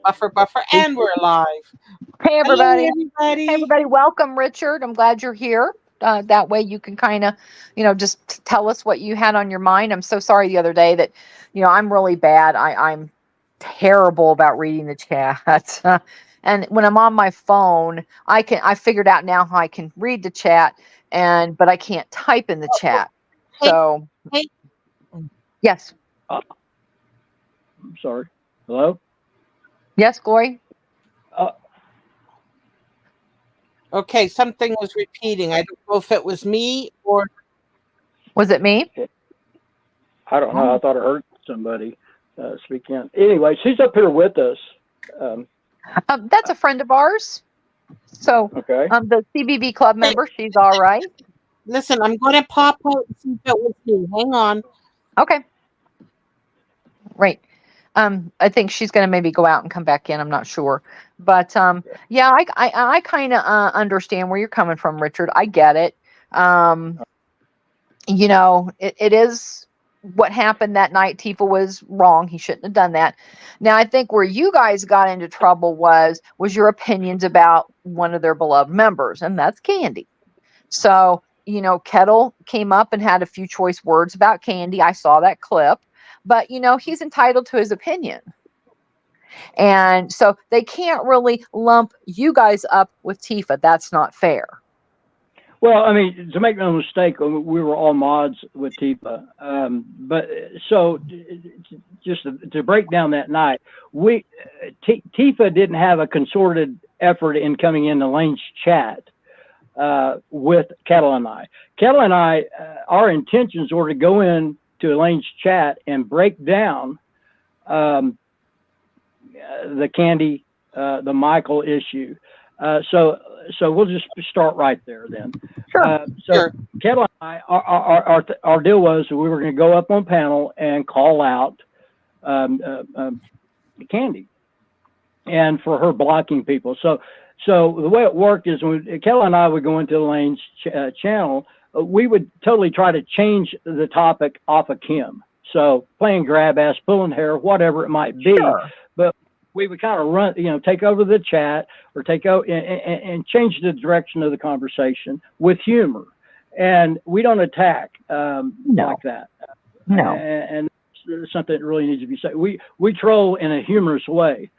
Buffer, and we're live. Hey Hello, everybody. Hey everybody. everybody. Welcome, Richard. I'm glad you're here. That way you can kind of, just tell us what you had on your mind. I'm so sorry the other day that, I'm really bad. I'm terrible about reading the chat. And when I'm on my phone, I figured out now how I can read the chat but I can't type in the chat. Hey, So, hey. yes. Uh, I'm sorry. Hello? Yes, Glory. Uh, Okay, something was repeating. I don't know if it was me or. Was it me? I don't know. I Oh. thought I heard somebody speak in. Anyway, she's up here with us. Um, That's a friend of ours. So, okay. the CBB club Hey, member, she's all right. listen, I'm going to pop out and see if it was me. Hang on. Okay. Right. I think she's going to maybe go out and come back in. I'm not sure, but yeah, I kind of understand where you're coming from, Richard. I get it. Um, it is what happened that night. Tifa was wrong. He shouldn't have done that. Now, I think where you guys got into trouble was your opinions about one of their beloved members, and that's Candy. So, Kettle came up and had a few choice words about Candy. I saw that clip, but he's entitled to his opinion. And so they can't really lump you guys up with Tifa. That's not fair. Well, I mean, to make no mistake, we were all mods with Tifa. But so just to break down that night, Tifa didn't have a concerted effort in coming into Lane's chat with Kettle and I. Kettle and I, our intentions were to go in to Elaine's chat and break down the Candy, the Michael issue. So we'll just start right there then. Sure. So Sure. Kettle and I, our deal was we were going to go up on panel and call out Candy, and for her blocking people. So the way it worked is when Kelly and I would go into Elaine's channel, we would totally try to change the topic off of Kim. So playing grab ass, pulling hair, whatever it might be. Sure. But we would kind of run, take over the chat or take over and change the direction of the conversation with humor. And we don't attack like that. No. And something that really needs to be said. We troll in a humorous way.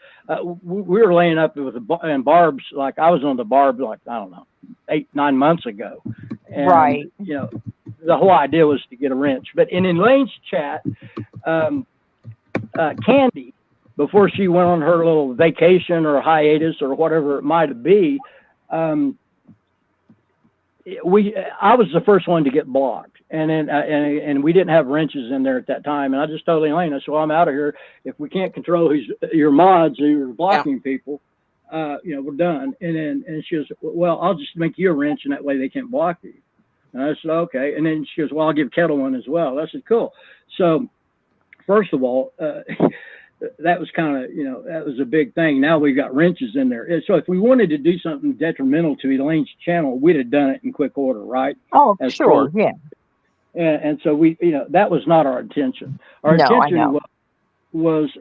We were laying up with and barbs, like I was on the barb, like, I don't know, 8-9 months ago. And, Right. The whole idea was to get a wrench. But in Elaine's chat, Candy, before she went on her little vacation or hiatus or whatever it might be, I was the first one to get blocked, and then and we didn't have wrenches in there at that time, and I just told Elaine, I said, well, I'm out of here. If we can't control your mods or you're blocking people, we're done. And she goes, well, I'll just make you a wrench, and that way they can't block you. And I said, okay. And then she goes, well, I'll give Kettle one as well. I said, cool. So first of all, that was kind of, that was a big thing. Now we've got wrenches in there. So if we wanted to do something detrimental to Elaine's channel, we'd have done it in quick order, right? Oh, As sure. Yeah. And so we, that was not our intention. Our No, I intention know. was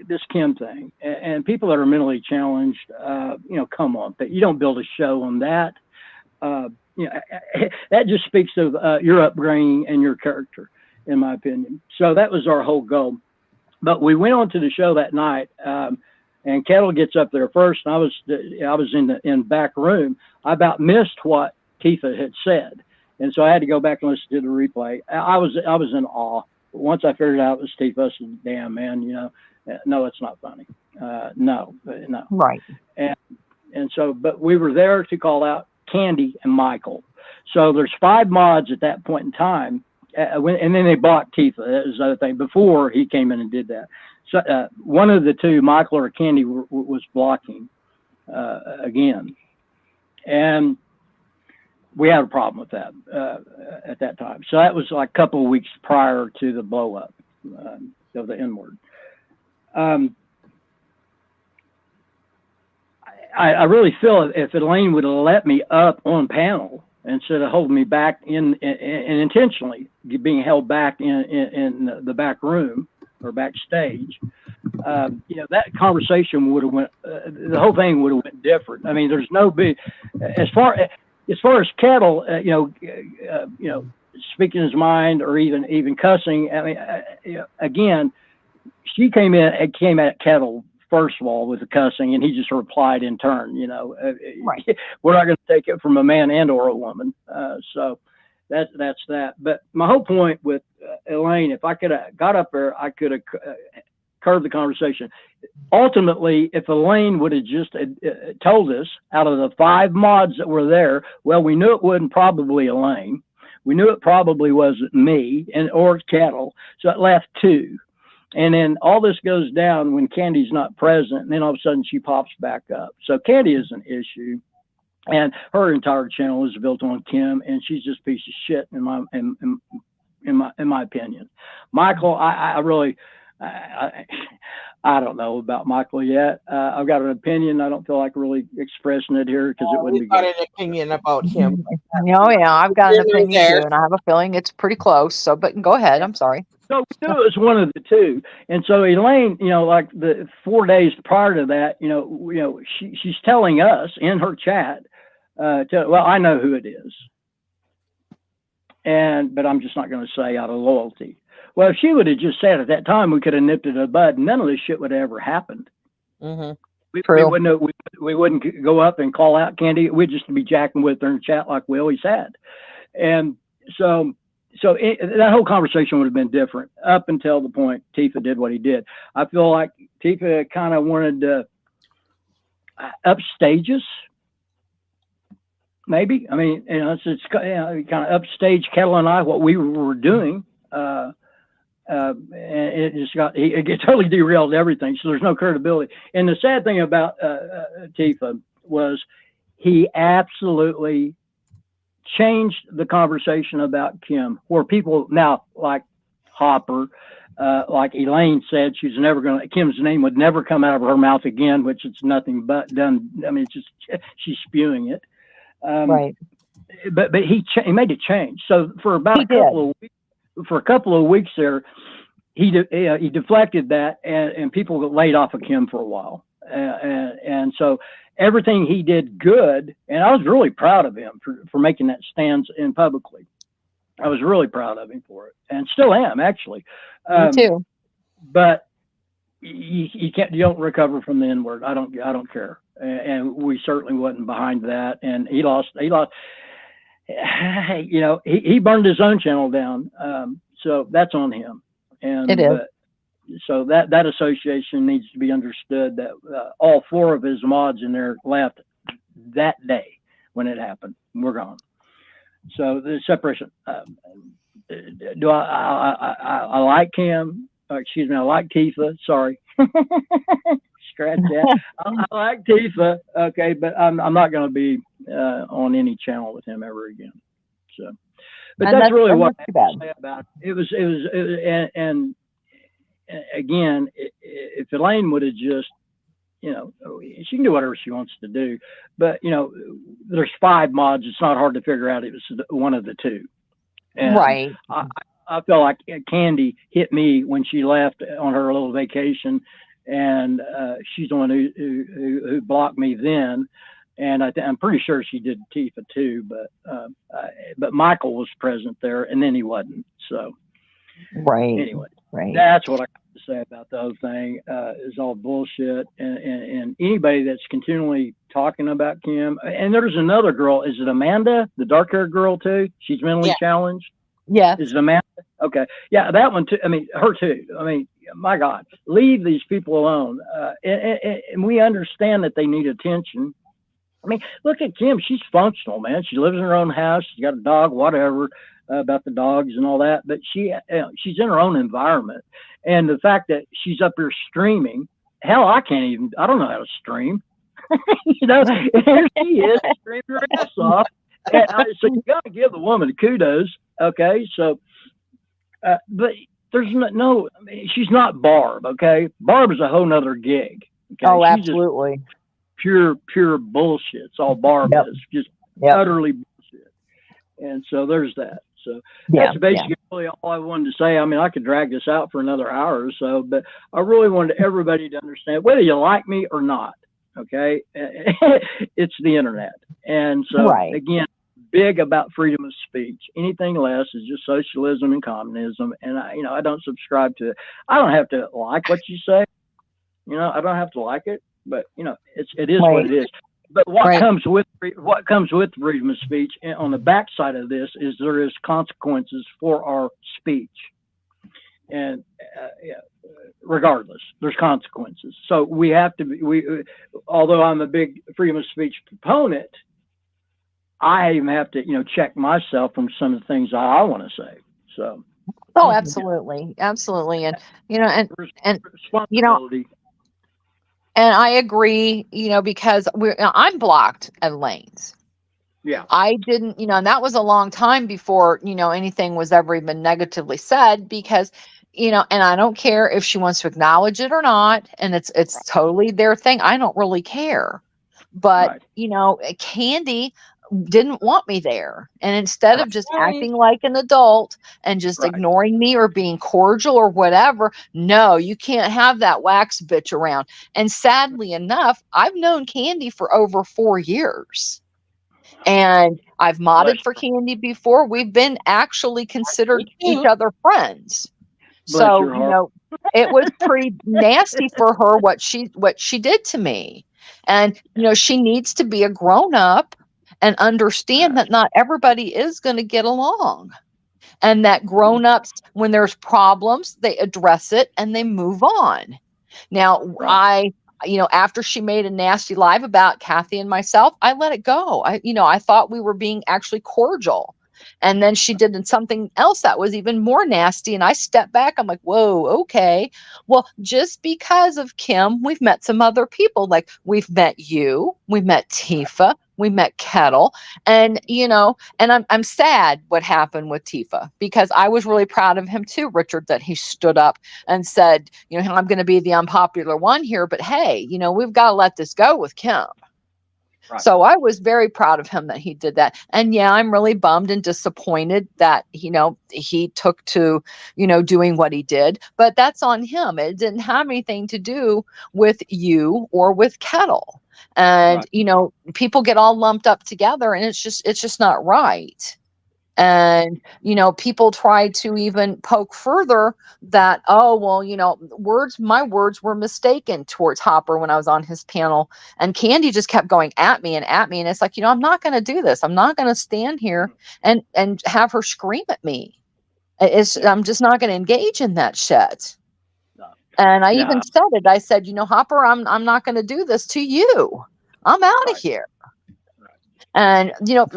this Kim thing. And people that are mentally challenged, come on, but you don't build a show on that. That just speaks of your upbringing and your character, in my opinion. So that was our whole goal. But we went on to the show that night, and Kettle gets up there first, and I was in back room. I about missed what Tifa had said, and so I had to go back and listen to the replay. I was in awe. But once I figured out it was Tifa, I said, "Damn, man, no, it's not funny. No." Right. And so, but we were there to call out Candy and Michael. So there's 5 mods at that point in time. And then they blocked Tifa. That was the other thing before he came in and did that. So one of the two, Michael or Candy, was blocking again, and we had a problem with that at that time. So that was like a couple of weeks prior to the blow up of the N word. I really feel if Elaine would have let me up on panel instead of holding me back and intentionally being held back in the back room or backstage, that conversation would have went, the whole thing would have went different. I mean, there's no big, as far as Kettle, speaking his mind or even cussing. I mean, again, she came at Kettle first of all with the cussing, and he just replied in turn. Right. We're not going to take it from a man and or a woman. So that's that. But my whole point with Elaine, if I could have got up there, I could have curved the conversation. Ultimately, if Elaine would have just told us out of the 5 mods that were there, well, we knew it wasn't probably Elaine. We knew it probably wasn't me or Kettle. So it left 2. And then all this goes down when Candy's not present, and then all of a sudden she pops back up. So Candy is an issue, and her entire channel is built on Kim, and she's just a piece of shit in my opinion. Michael, I really, I don't know about Michael yet. I've got an opinion. I don't feel like really expressing it here because it wouldn't be got good. an opinion about him. Oh yeah, I've got an opinion there. too, and I have a feeling it's pretty close. So, but go ahead. I'm sorry. So we knew it was one of the 2. And so Elaine, like the 4 days prior to that, she's telling us in her chat, well, I know who it is. But I'm just not going to say out of loyalty. Well, if she would have just said at that time, we could have nipped it in the bud. None of this shit would have ever happened. True. We wouldn't go up and call out Candy. We'd just be jacking with her and chat like we always had. And so that whole conversation would have been different up until the point Tifa did what he did. I feel like Tifa kind of wanted to upstage us. Maybe. I mean, it's kind of upstage Kettle and I, what we were doing. And it just it totally derailed everything. So there's no credibility. And the sad thing about Tifa was he absolutely changed the conversation about Kim, where people now like Hopper, like Elaine said, Kim's name would never come out of her mouth again, which it's nothing but done. I mean, it's just, she's spewing it. Right. But he made a change. So for about a couple of weeks there, he deflected that, and people got laid off of Kim for a while. And so everything he did good, and I was really proud of him for making that stance in publicly. I was really proud of him for it, and still am actually. Me too. But you don't recover from the N-word. I don't care, and we certainly wasn't behind that. And he lost. He burned his own channel down. So that's on him. And it is. So that association needs to be understood that all 4 of his mods in there left that day when it happened. We're gone. So the separation. Do I like Kim? Excuse me. I like Tifa. Sorry. Scratch that. I like Tifa. Okay, but I'm not going to be on any channel with him ever again. So, but that's really what I have to say about it. It was, and again, if Elaine would have just, she can do whatever she wants to do, but there's 5 mods. It's not hard to figure out it was one of the 2. And right. I felt like Candy hit me when she left on her little vacation, and she's the one who blocked me then. And I'm pretty sure she did Tifa too, but Michael was present there, and then he wasn't. So, right. Anyway, right. That's what I have to say about the whole thing. Is all bullshit, and anybody that's continually talking about Kim. And there's another girl. Is it Amanda, the dark-haired girl too? She's mentally challenged. Yeah. Is it Amanda? Okay. Yeah, that one too. I mean, her too. I mean, my God, leave these people alone. And we understand that they need attention. I mean, look at Kim. She's functional, man. She lives in her own house. She's got a dog, whatever, about the dogs and all that. But she's in her own environment. And the fact that she's up here streaming, hell, I don't know how to stream. And here she is streaming her ass off. So you got to give the woman kudos. Okay. So, but there's no, I mean, she's not Barb. Okay. Barb is a whole nother gig. Okay? Oh, she's absolutely. Pure bullshit. It's all Barb is, just utterly bullshit. And so there's that. So Yeah, that's basically really all I wanted to say. I mean, I could drag this out for another hour or so, but I really wanted everybody to understand, whether you like me or not, okay? It's the internet. And so, right. again, big about freedom of speech. Anything less is just socialism and communism. And I don't subscribe to it. I don't have to like what you say. I don't have to like it, but it is what Right. it is. But what Right. comes with freedom of speech on the backside of this is there is consequences for our speech, and regardless, there's consequences. So we have to be. Although I'm a big freedom of speech proponent, I even have to check myself from some of the things I want to say. So. Oh, absolutely, absolutely, and and responsibility. And I agree, because I'm blocked at lanes. Yeah. I didn't, and that was a long time before, anything was ever even negatively said because, and I don't care if she wants to acknowledge it or not. And it's totally their thing. I don't really care. But, Candy didn't want me there. And instead of just acting like an adult and just ignoring me or being cordial or whatever, no, you can't have that wax bitch around. And sadly enough, I've known Candy for over 4 years. And I've modded for Candy before. We've been actually considered each other friends. So, it was pretty nasty for her what she did to me. And, she needs to be a grown up and understand that not everybody is going to get along. And that grown ups, when there's problems, they address it and they move on. Now, after she made a nasty live about Kathy and myself, I let it go. I thought we were being actually cordial. And then she did something else that was even more nasty. And I stepped back. I'm like, whoa, okay. Well, just because of Kim, we've met some other people. Like we've met you, we've met Tifa, we met Kettle. And, and I'm sad what happened with Tifa because I was really proud of him too, Richard, that he stood up and said, I'm going to be the unpopular one here, but hey, we've got to let this go with Kim. Right. So I was very proud of him that he did that. And yeah, I'm really bummed and disappointed that, he took to, doing what he did, but that's on him. It didn't have anything to do with you or with Kettle. And, people get all lumped up together and it's just not right. And, people try to even poke further that, oh, well, my words were mistaken towards Hopper when I was on his panel. And Candy just kept going at me. And it's like, I'm not going to do this. I'm not going to stand here and have her scream at me. I'm just not going to engage in that shit. And I even said it. I said, Hopper, I'm not going to do this to you. I'm out of here. And,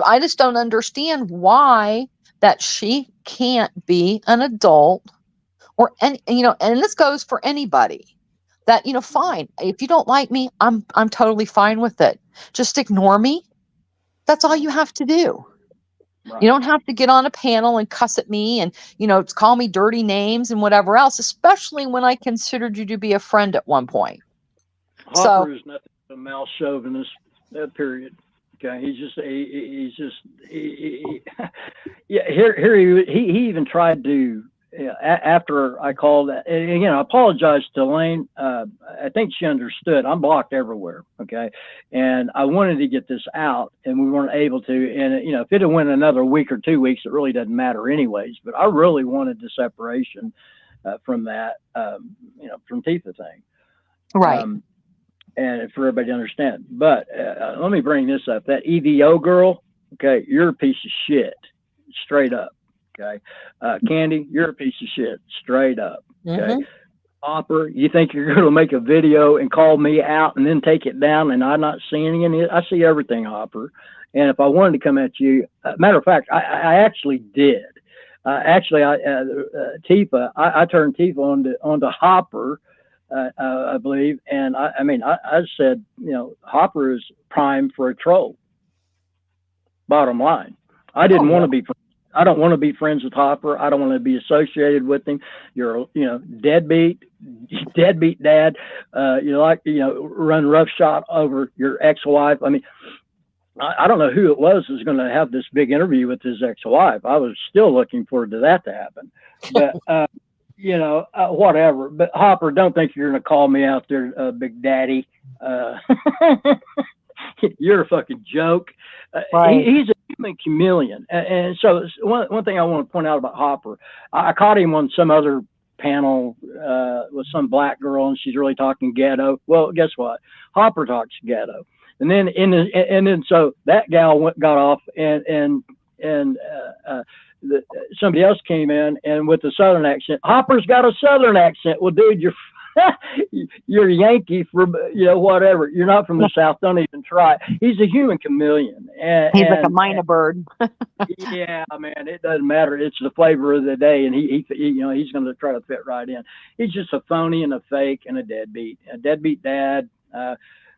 I just don't understand why that she can't be an adult and this goes for anybody that, fine. If you don't like me, I'm totally fine with it. Just ignore me. That's all you have to do. Right. You don't have to get on a panel and cuss at me and, call me dirty names and whatever else, especially when I considered you to be a friend at one point. Hopper is nothing but a male chauvinist, period. Okay, he even tried to, after I called, and again, I apologize to Elaine. I think she understood. I'm blocked everywhere, okay? And I wanted to get this out, and we weren't able to. And, if it had went another week or 2 weeks, it really doesn't matter anyways. But I really wanted the separation from that, from Tifa thing. Right. And for everybody to understand. But let me bring this up. That EVO girl, okay, you're a piece of shit, straight up, okay? Candy, you're a piece of shit, straight up, okay? Hopper, you think you're going to make a video and call me out and then take it down and I'm not seeing any? I see everything, Hopper. And if I wanted to come at you, matter of fact, I actually did. Tifa, I turned Tifa onto Hopper, I believe, and I said, Hopper is prime for a troll. Bottom line, I didn't want to be. I don't want to be friends with Hopper. I don't want to be associated with him. You're, deadbeat dad. Run roughshod over your ex-wife. I mean, I don't know who it was who's going to have this big interview with his ex-wife. I was still looking forward to that to happen, but whatever. But Hopper, don't think you're going to call me out there, Big Daddy. You're a fucking joke. Right. He's a human chameleon. And so one thing I want to point out about Hopper, I caught him on some other panel with some black girl, and she's really talking ghetto. Well, guess what? Hopper talks ghetto. And then so that gal got off, and somebody else came in and with a Southern accent. Hopper's got a Southern accent. Well, dude, you're Yankee from whatever. You're not from the South. Don't even try. He's a human chameleon. He's like a minor bird. Yeah, man, it doesn't matter. It's the flavor of the day, and he's going to try to fit right in. He's just a phony and a fake and a deadbeat dad.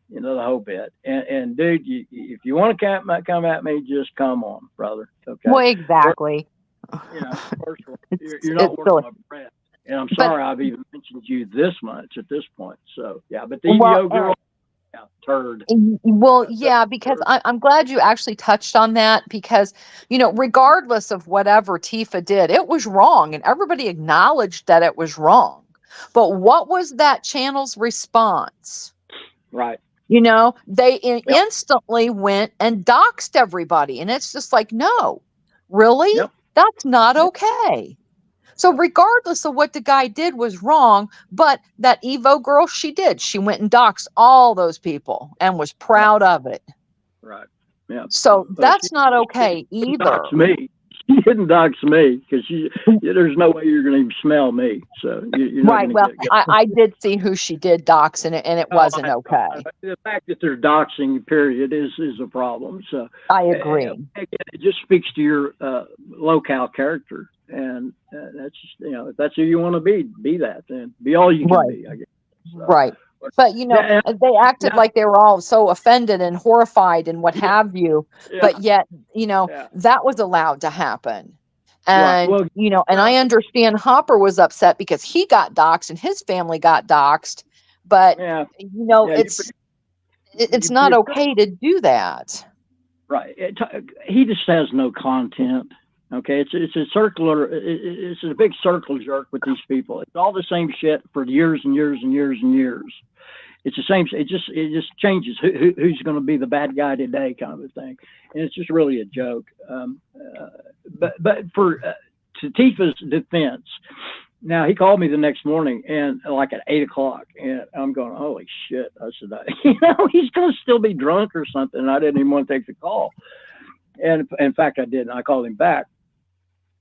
The whole bit. And dude, if you want to come at me, just come on, brother. Okay. Well, exactly. First of all, you're not worth my breath. And I'm sorry I've even mentioned you this much at this point. So yeah, but the EVO girl, turd. Well, yeah, because I'm glad you actually touched on that, because regardless of whatever Tifa did, it was wrong, and everybody acknowledged that it was wrong. But what was that channel's response? Right. They instantly went and doxed everybody. And it's just like, no, really? Yep. That's not okay. So regardless of what the guy did was wrong, but that Evo girl, she went and doxed all those people and was proud of it. Right. Yeah. So that's not okay either. Dox me. She didn't dox me because there's no way you're going to even smell me. So you're not right. Well, I did see who she did dox, and it wasn't okay. The fact that they're doxing, period, is a problem. So I agree. It just speaks to your locale character, and that's just, if that's who you want to be that, then be all you can be, I guess. So, right. But they acted like they were all so offended and horrified and what have you. Yeah. But yet, that was allowed to happen. And and I understand Hopper was upset because he got doxxed and his family got doxxed. But it's not okay to do that. Right. He just has no content. Okay, it's a circular. It's a big circle jerk with these people. It's all the same shit for years and years and years and years. It's the same. It just changes who's going to be the bad guy today, kind of a thing. And it's just really a joke. But for to Tifa's defense, now he called me the next morning and like at 8:00, and I'm going, holy shit! I said, he's going to still be drunk or something. And I didn't even want to take the call. And in fact, I didn't. I called him back.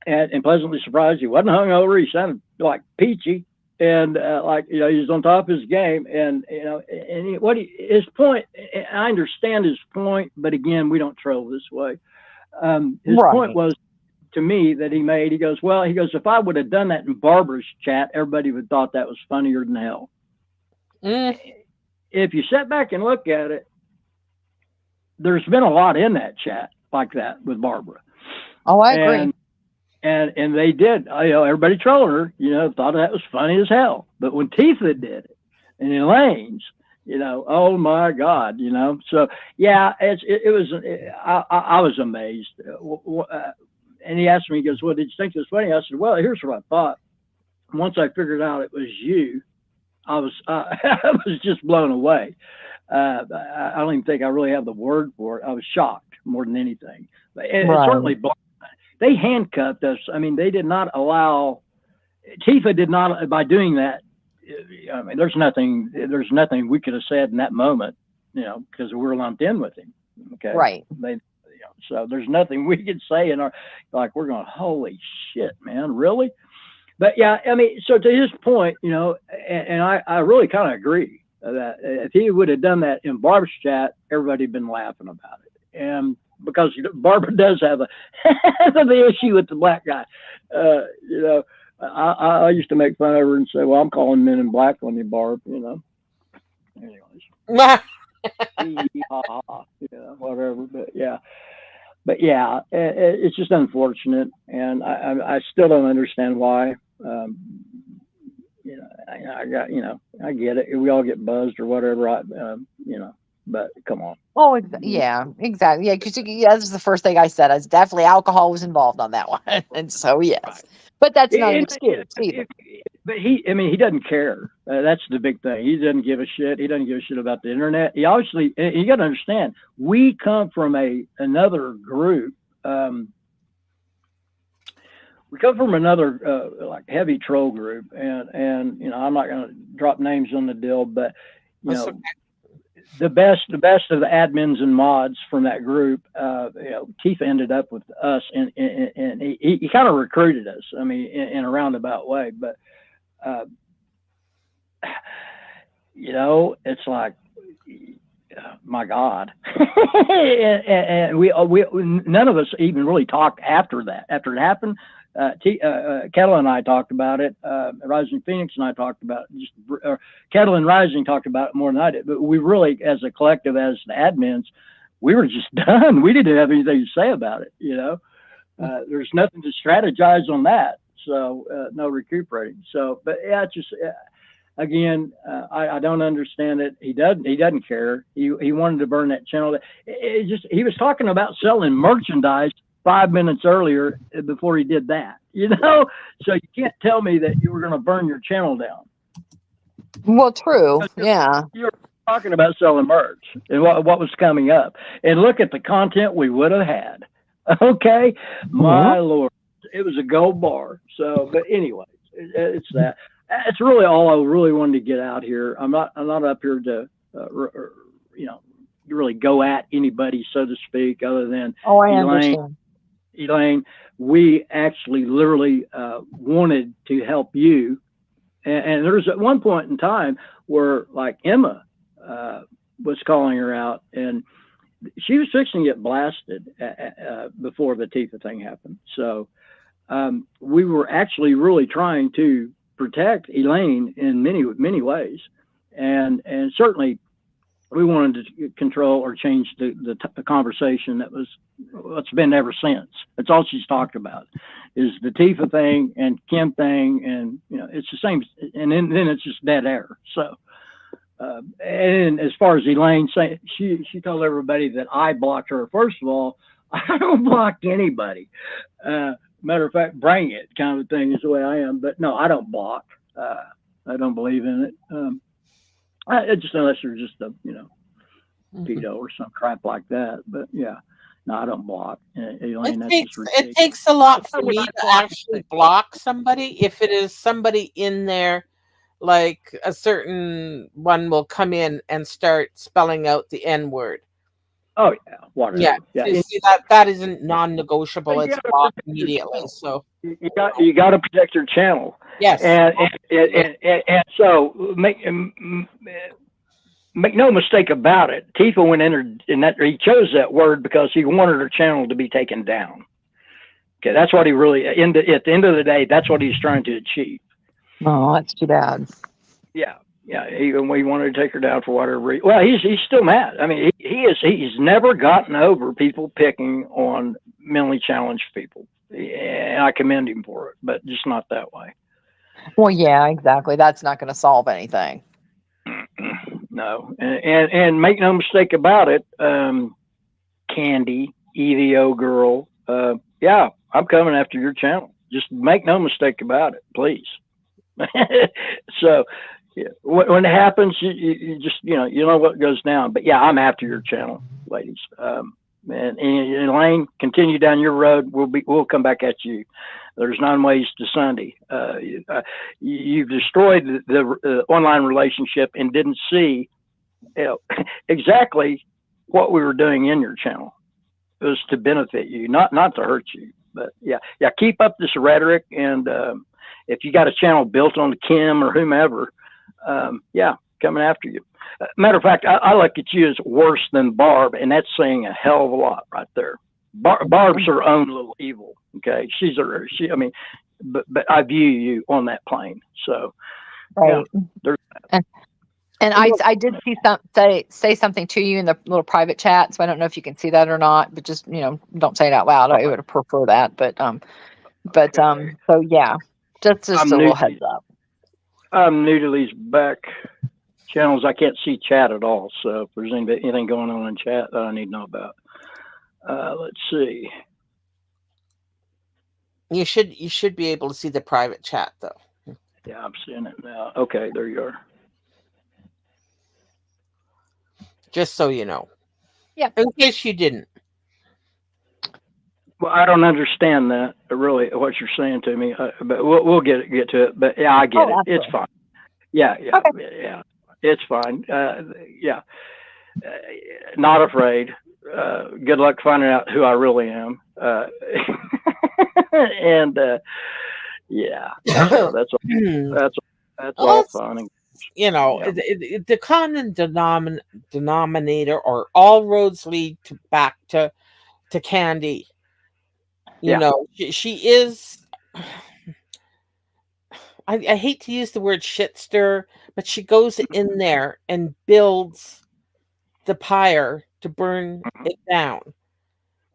And pleasantly surprised, he wasn't hungover. He sounded like peachy, and he was on top of his game. And his point, I understand his point, but again, we don't troll this way. His point was to me that he made. He goes, if I would have done that in Barbara's chat, everybody would have thought that was funnier than hell. If you sit back and look at it, there's been a lot in that chat like that with Barbara. Oh, I agree. And they did, everybody trolling her, thought that was funny as hell. But when Tifa did it, and Elaine's, oh my God, So yeah, it was. I was amazed. And he asked me, he goes, "Well, did you think it was funny?" I said, "Well, here's what I thought. Once I figured out it was you, I was just blown away. I don't even think I really have the word for it. I was shocked more than anything. And certainly." They handcuffed us. I mean, they did not allow. Tifa did not, by doing that. I mean, there's nothing we could have said in that moment, because we were lumped in with him. Okay, right. So there's nothing we could say in our, we're going, holy shit, man, really? But yeah, I mean, so to his point, and I really kind of agree that if he would have done that in Barbara's chat, everybody had been laughing about it, and. Because Barbara does have the issue with the black guy. I used to make fun of her and say, "Well, I'm calling Men in Black on you, Barb." Anyways, whatever. But yeah, it's just unfortunate, and I still don't understand why. I get it. We all get buzzed or whatever. but come on. Oh, yeah, exactly. Yeah, because that was the first thing I said. Is definitely alcohol was involved on that one, and so yes, Right. but that's not an And, excuse either. but he doesn't care. That's the big thing. He doesn't give a shit. He doesn't give a shit about the internet. He obviously, you got to understand, we come from another group. We come from another like heavy troll group, and you know, I'm not going to drop names on the deal, but you That's know, okay. the best of the admins and mods from that group, you know, Keith ended up with us, and he kind of recruited us. I mean, in a roundabout way, but you know, it's like, my God, and we none of us even really talked after that. After it happened, Kettle and I talked about it. Rising Phoenix and I talked about it. Just Kettle and Rising talked about it more than I did. But we really, as a collective, as the admins, we were just done. We didn't have anything to say about it. You know, there's nothing to strategize on that. So no recuperating. So, but yeah, it's just. Again, I don't understand it. He doesn't care. He wanted to burn that channel. He was talking about selling merchandise 5 minutes earlier before he did that. You know, so you can't tell me that you were going to burn your channel down. Well, true. Yeah. You're talking about selling merch and what was coming up, and look at the content we would have had. Okay, my Lord, it was a gold bar. So, but anyway, it's that. It's really all I really wanted to get out here. I'm not up here to, you know, really go at anybody, so to speak, other than Elaine. We actually literally wanted to help you, and there was at one point in time where like Emma was calling her out, and she was fixing to get blasted before the Tifa thing happened. So we were actually really trying to protect Elaine in many ways, and certainly we wanted to control or change the conversation that was what's been ever since. That's all she's talked about is the Tifa thing and Kim thing, and you know, it's the same, and then it's just dead air. So and as far as Elaine saying, she told everybody that I blocked her. First of all, I don't block anybody. Matter of fact, bring it kind of thing is the way I am. But no, I don't block. I don't believe in it. Just unless you're just a, you know, pedo or some crap like that. But yeah, no, I don't block. Elaine, it takes a lot for me to actually block somebody. If it is somebody in there, like a certain one will come in and start spelling out the N word. Oh yeah, whatever. Yeah. See, that isn't non-negotiable. It's blocked immediately. So you got to protect your channel. Yes. And so make no mistake about it. Tifa went in that he chose that word because he wanted her channel to be taken down. Okay, that's what he really at the end of the day. That's what he's trying to achieve. Oh, that's too bad. Yeah. Yeah, even we wanted to take her down for whatever reason. Well, he's still mad. I mean, he's never gotten over people picking on mentally challenged people, and I commend him for it, but just not that way. Well, yeah, exactly. That's not going to solve anything. No, and make no mistake about it, Candy, EVO girl. Yeah, I'm coming after your channel. Just make no mistake about it, please. So. Yeah. When it happens, you just you know what goes down. But yeah, I'm after your channel, ladies. And Elaine, continue down your road. We'll come back at you. There's 9 ways to Sunday. You've destroyed the online relationship and didn't see exactly what we were doing in your channel. It was to benefit you, not to hurt you. But yeah, keep up this rhetoric. And if you got a channel built on Kim or whomever. Yeah, coming after you. Matter of fact, I look at you as worse than Barb, and that's saying a hell of a lot right there. Barb's her own little evil. Okay, I mean, but I view you on that plane. So, right. Yeah, and I did see say something to you in the little private chat, so I don't know if you can see that or not. But just don't say it out loud. I would prefer that. But so yeah, just a little heads up. I'm new to these back channels. I can't see chat at all. So if there's anything going on in chat that I need to know about, let's see. You should be able to see the private chat though. Yeah, I'm seeing it now. Okay, there you are. Just so you know. Yeah. In case you didn't. Well, I don't understand that really what you're saying to me, but we'll get to it. But yeah, I get it. Absolutely. It's fine. Yeah, Okay. yeah, it's fine. Yeah, not afraid. Good luck finding out who I really am. And yeah, so that's all fun. You know, Yeah. the common denominator, or all roads lead back to Candy. You know, she is. I hate to use the word shitster, but she goes in there and builds the pyre to burn it down.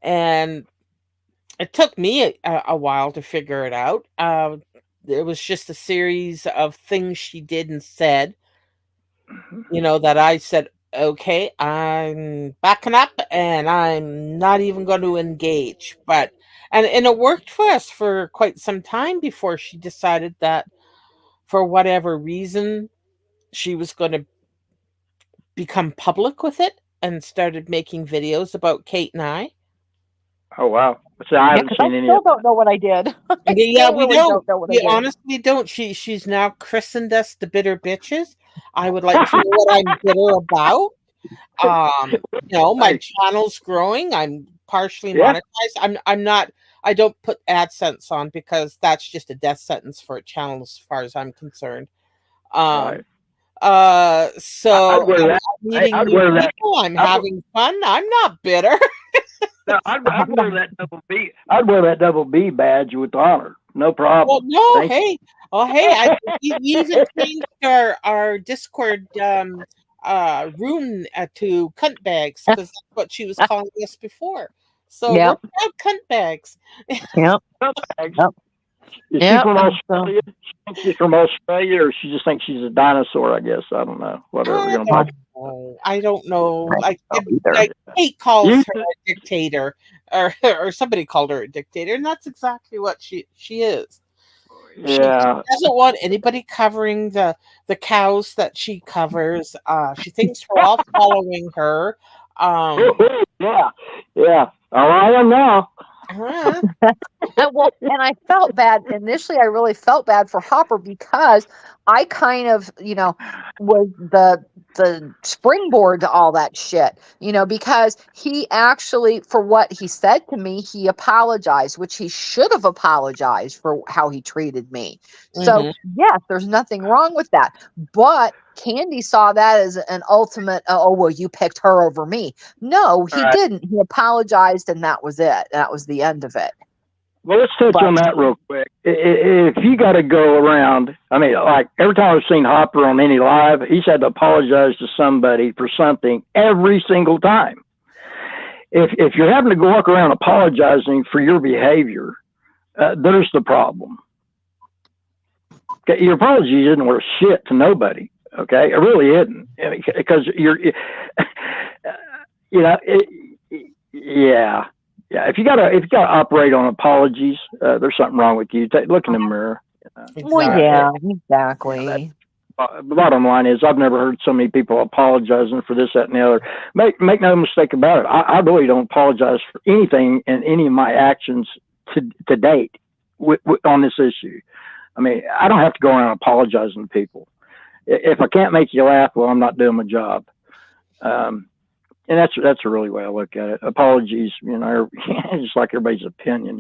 And it took me a while to figure it out. It was just a series of things she did and said, you know, that I said, okay, I'm backing up and I'm not even going to engage. But, and it worked for us for quite some time before she decided that for whatever reason, she was going to become public with it and started making videos about Kate and I. Oh wow! So I haven't seen any. I still don't know what I did. Yeah, we really don't. know what I We did. honestly don't. She's now christened us the bitter bitches. I would like to know what I'm bitter about. You know, my channel's growing. I'm partially monetized. I'm not. I don't put AdSense on because that's just a death sentence for a channel as far as I'm concerned. Right. So I'm meeting new people. I'm having fun. I'm not bitter. No, I'd wear that double B. I'd wear that double B badge with honor. No problem. Well, no, hey, we even changed our Discord room to cunt bags because that's what she was calling us before. So we're proud cunt bags. Yep. Is she from Australia? She thinks she's from Australia, or she just thinks she's a dinosaur? I guess I don't know. Whatever. I don't know. Like Kate calls her a dictator, or somebody called her a dictator, and that's exactly what she is. Yeah. She doesn't want anybody covering the cows that she covers. She thinks we're all following her. Yeah. Oh, I am now. Well, and I felt bad initially. I really felt bad for Hopper because I kind of, was the springboard to all that shit, because he actually, for what he said to me, he apologized, which he should have apologized for how he treated me. So yes, there's nothing wrong with that. But Candy saw that as an ultimate, oh, well, you picked her over me. No, he didn't. He apologized and that was it. That was the end of it. Well, let's touch on that real quick. If you got to go around, I mean, like every time I've seen Hopper on any live, he's had to apologize to somebody for something every single time. If you're having to go walk around apologizing for your behavior, there's the problem. Okay, your apology isn't worth shit to nobody. Okay, it really isn't, because yeah. If you gotta operate on apologies, there's something wrong with you. Look in the mirror. Well, yeah, exactly. The bottom line is, I've never heard so many people apologizing for this, that, and the other. Make no mistake about it. I really don't apologize for anything in any of my actions to date on this issue. I mean, I don't have to go around apologizing to people. If I can't make you laugh, well, I'm not doing my job. And that's a really way I look at it. Apologies, just like everybody's opinion,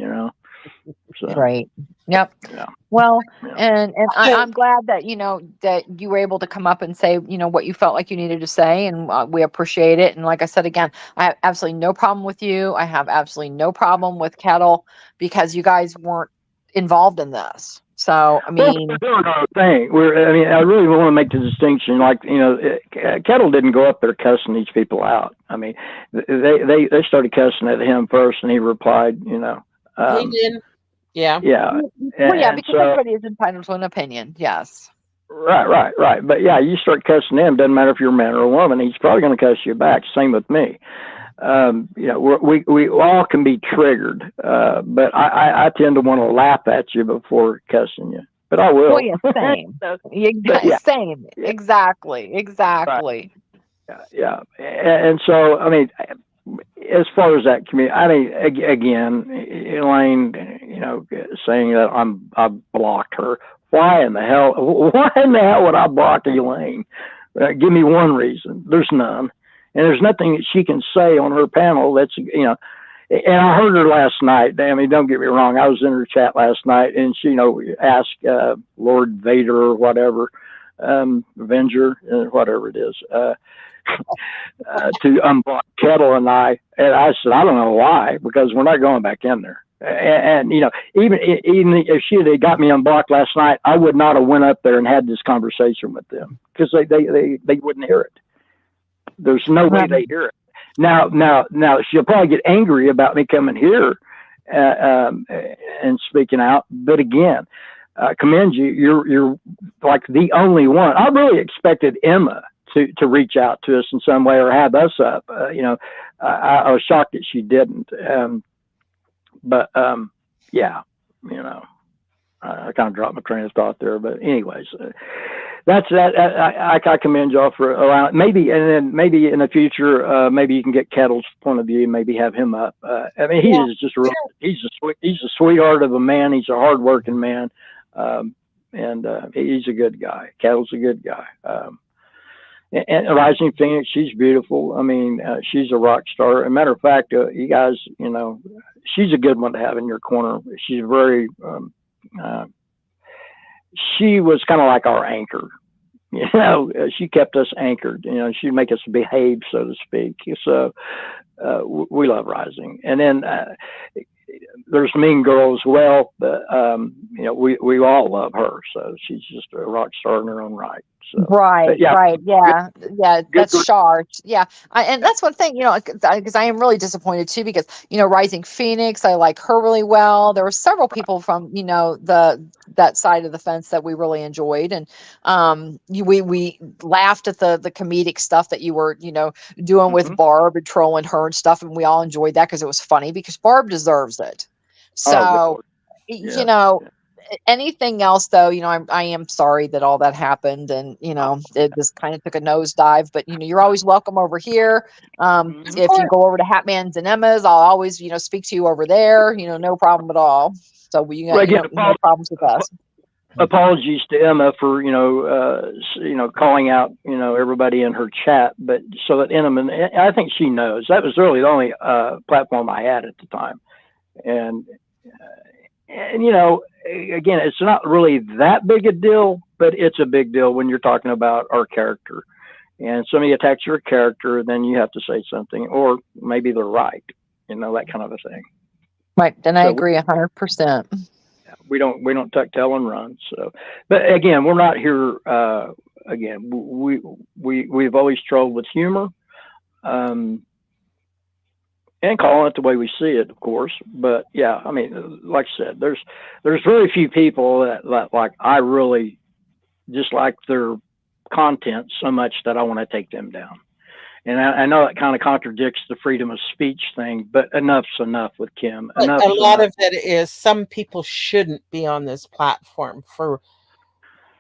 So, right. Yep. Yeah. Well, and I'm glad that that you were able to come up and say what you felt like you needed to say, and we appreciate it. And like I said again, I have absolutely no problem with you. I have absolutely no problem with Kettle because you guys weren't involved in this. So I mean, I really want to make the distinction. Like Kettle didn't go up there cussing these people out. I mean, they started cussing at him first, and he replied. He did. Yeah. Yeah. Well, yeah, because everybody is entitled to an opinion. Yes. Right. But yeah, you start cussing him, doesn't matter if you're a man or a woman, he's probably going to cuss you back. Same with me. We all can be triggered, but I tend to want to laugh at you before cussing you. But I will. Well, yeah, same. But yeah, Same. yeah, Exactly. right. Exactly. Yeah. And so, I mean, as far as that community, I mean, again, Elaine, saying that I blocked her. Why in the hell? Why in the hell would I block Elaine? Give me one reason. There's none, and there's nothing that she can say on her panel that's. And I heard her last night. I mean, don't get me wrong. I was in her chat last night, and she, asked Lord Vader or whatever, Avenger, whatever it is. To unblock Kettle and I said, I don't know why, because we're not going back in there. And even if she had got me unblocked last night, I would not have went up there and had this conversation with them, because they wouldn't hear it. There's no way they hear it. Now she'll probably get angry about me coming here and speaking out. But again, commend you. You're like the only one. I really expected Emma to reach out to us in some way or have us up. I was shocked that she didn't. But yeah, I kind of dropped my train of thought there. But anyways, that's that. I commend y'all for allowing. Maybe in the future, maybe you can get Kettle's point of view. Maybe have him up. I mean, he is just he's a sweetheart of a man. He's a hardworking man, and he's a good guy. Kettle's a good guy. And Rising Phoenix, she's beautiful. I mean, she's a rock star. As a matter of fact, you guys, she's a good one to have in your corner. She's very, she was kind of like our anchor. She kept us anchored. She'd make us behave, so to speak. So we love Rising. And then there's Mean Girl as well, but we all love her. So she's just a rock star in her own right. So, Right, yeah, that's good. Shar. Yeah, and that's one thing, because I am really disappointed too, because Rising Phoenix, I like her really well. There were several people from that side of the fence that we really enjoyed, and we laughed at the comedic stuff that you were doing with Barb and trolling her and stuff, and we all enjoyed that because it was funny, because Barb deserves it. So, anything else though, I am sorry that all that happened, and it just kind of took a nosedive, but you're always welcome over here. If you go over to Hatman's and Emma's, I'll always speak to you over there, no problem at all. So we got no problems with us. Apologies to Emma for calling out everybody in her chat, but so that Emma, I think she knows that was really the only platform I had at the time, and again, it's not really that big a deal, but it's a big deal when you're talking about our character. And somebody attacks your character, then you have to say something, or maybe they're right, that kind of a thing. Right, and I agree 100%. We don't tuck tail and run. So, but again, we're not here. Again, we've always trolled with humor. And calling it the way we see it, of course. But yeah, I mean, like I said, there's very few people that like I really dislike their content so much that I want to take them down. And I know that kind of contradicts the freedom of speech thing, but enough's enough with Kim. A lot of it is some people shouldn't be on this platform for,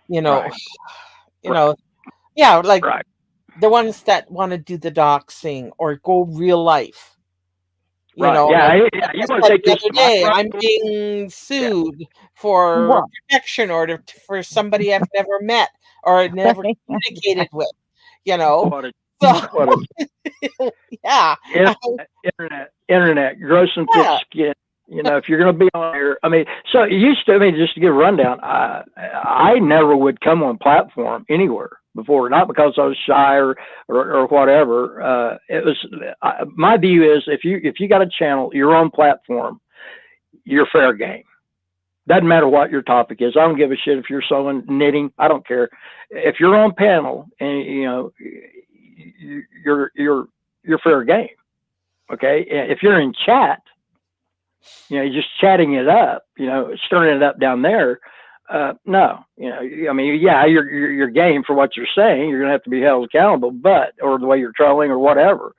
right. like right. the ones that want to do the doxing or go real life. You want to take this the other day, I'm being sued for a protection order for somebody I've never met or never communicated with. Internet, gross and thick skin. If you're going to be on here, I mean, so it used to. I mean, just to give a rundown, I never would come on platform anywhere before, not because I was shy or whatever. It was my view is if you got a channel, your own platform, you're fair game. Doesn't matter what your topic is. I don't give a shit if you're sewing, knitting. I don't care. If you're on panel and you're fair game. Okay, if you're in chat, you're just chatting it up, stirring it up down there. no, I mean, yeah, you're game for what you're saying. You're gonna have to be held accountable, or the way you're trolling or whatever.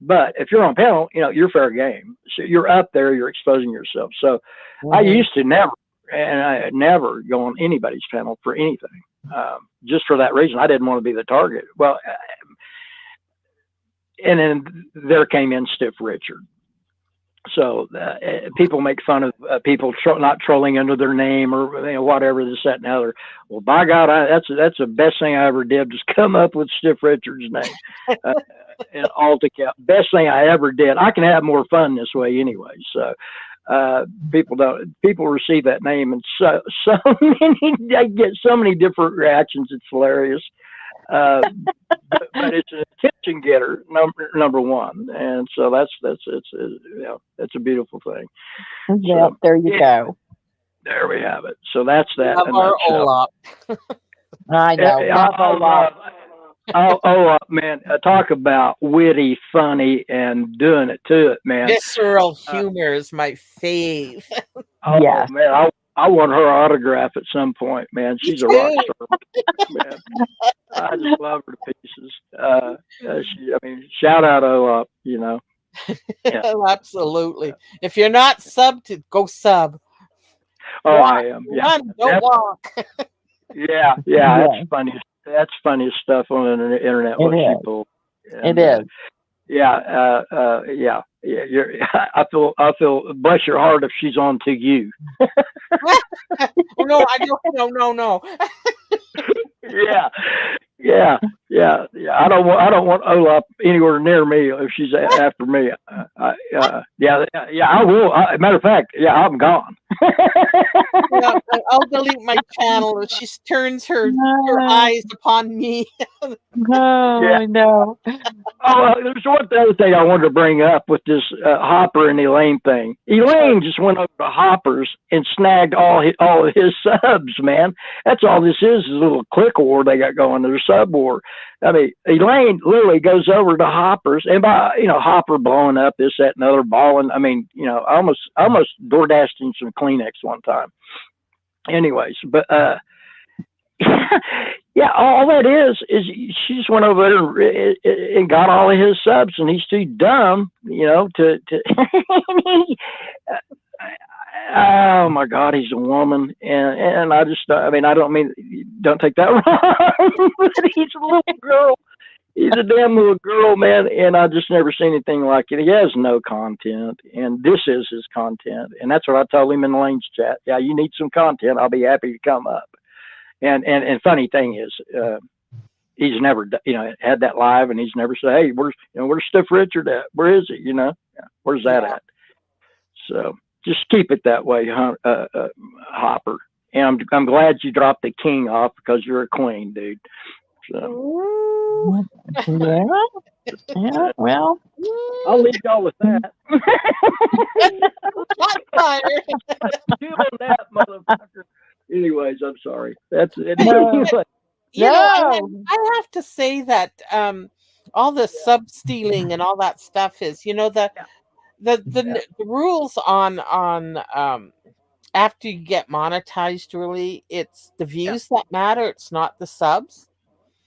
But if you're on panel, you're fair game. So you're up there, you're exposing yourself. So I used to never, and I never go on anybody's panel for anything, just for that reason. I didn't want to be the target. Well, and then there came in Stiff Richard. So people make fun of people not trolling under their name or whatever, this, that, and the other. Well, by God, that's the best thing I ever did, just come up with Stiff Richard's name. And all to count, best thing I ever did. I can have more fun this way anyway. So people receive that name, and so many, they get so many different reactions. It's hilarious. But it's an attention getter, number one, and so that's a beautiful thing. Yeah, so, there you go. There we have it. So that's that. Our Olaf. I know. Olaf, man, talk about witty, funny, and doing it to it, man. Visceral humor is my fave. Yes. Man, I want her autograph at some point, man. She's a rock star, man. I just love her to pieces. Shout out Olaf, Yeah. Absolutely. If you're not subbed, go sub. Oh, I am. Yeah. Run, don't walk. Yeah. That's funny. That's funny stuff on the internet. What people. It is. Yeah. I feel. Bless your heart if she's on to you. No, I don't. No. Yeah. I don't want Olaf anywhere near me if she's after me. I will. Matter of fact, I'm gone. I'll delete my channel if she turns her eyes upon me. I know. There's one other thing I wanted to bring up with this Hopper and Elaine thing. Elaine just went over to Hopper's and snagged all of his subs, man. That's all this is a little click war they got going. Their sub war. I mean, Elaine literally goes over to Hopper's, and by Hopper blowing up this, that, and other, balling. I mean, I almost door dashed in some Kleenex one time. Anyways, but all that is she just went over there and got all of his subs, and he's too dumb, to. Oh my God, he's a woman, and I just, I don't take that wrong, but he's a little girl. He's a damn little girl, man, and I just never seen anything like it. He has no content, and this is his content, and that's what I told him in Lane's chat. Yeah, you need some content. I'll be happy to come up. And funny thing is, he's never, had that live, and he's never said, "Hey, where's Stiff Richard at? Where is he? Where's that at?" So. Just keep it that way, Hopper. And I'm glad you dropped the king off because you're a queen, dude. So. Yeah. Well, I'll leave y'all with that. Chill on that, motherfucker. Anyways, I'm sorry. That's it. I have to say that all the sub stealing and all that stuff is, the rules on after you get monetized, really, it's the views that matter. It's not the subs.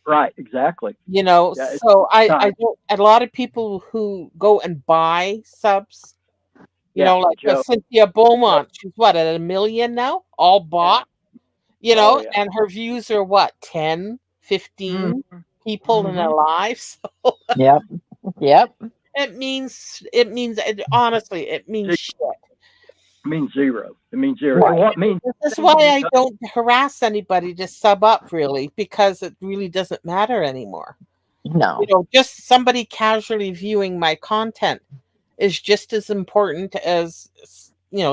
Right. Exactly. So I don't, a lot of people who go and buy subs, like Cynthia Beaumont, she's what, at 1 million now, all bought, and her views are what, 10, 15 people in a live. So Yep. It means honestly, it means shit. It means zero. Right. What means? That's why I don't harass anybody to sub up, really, because it really doesn't matter anymore. No. Just somebody casually viewing my content is just as important as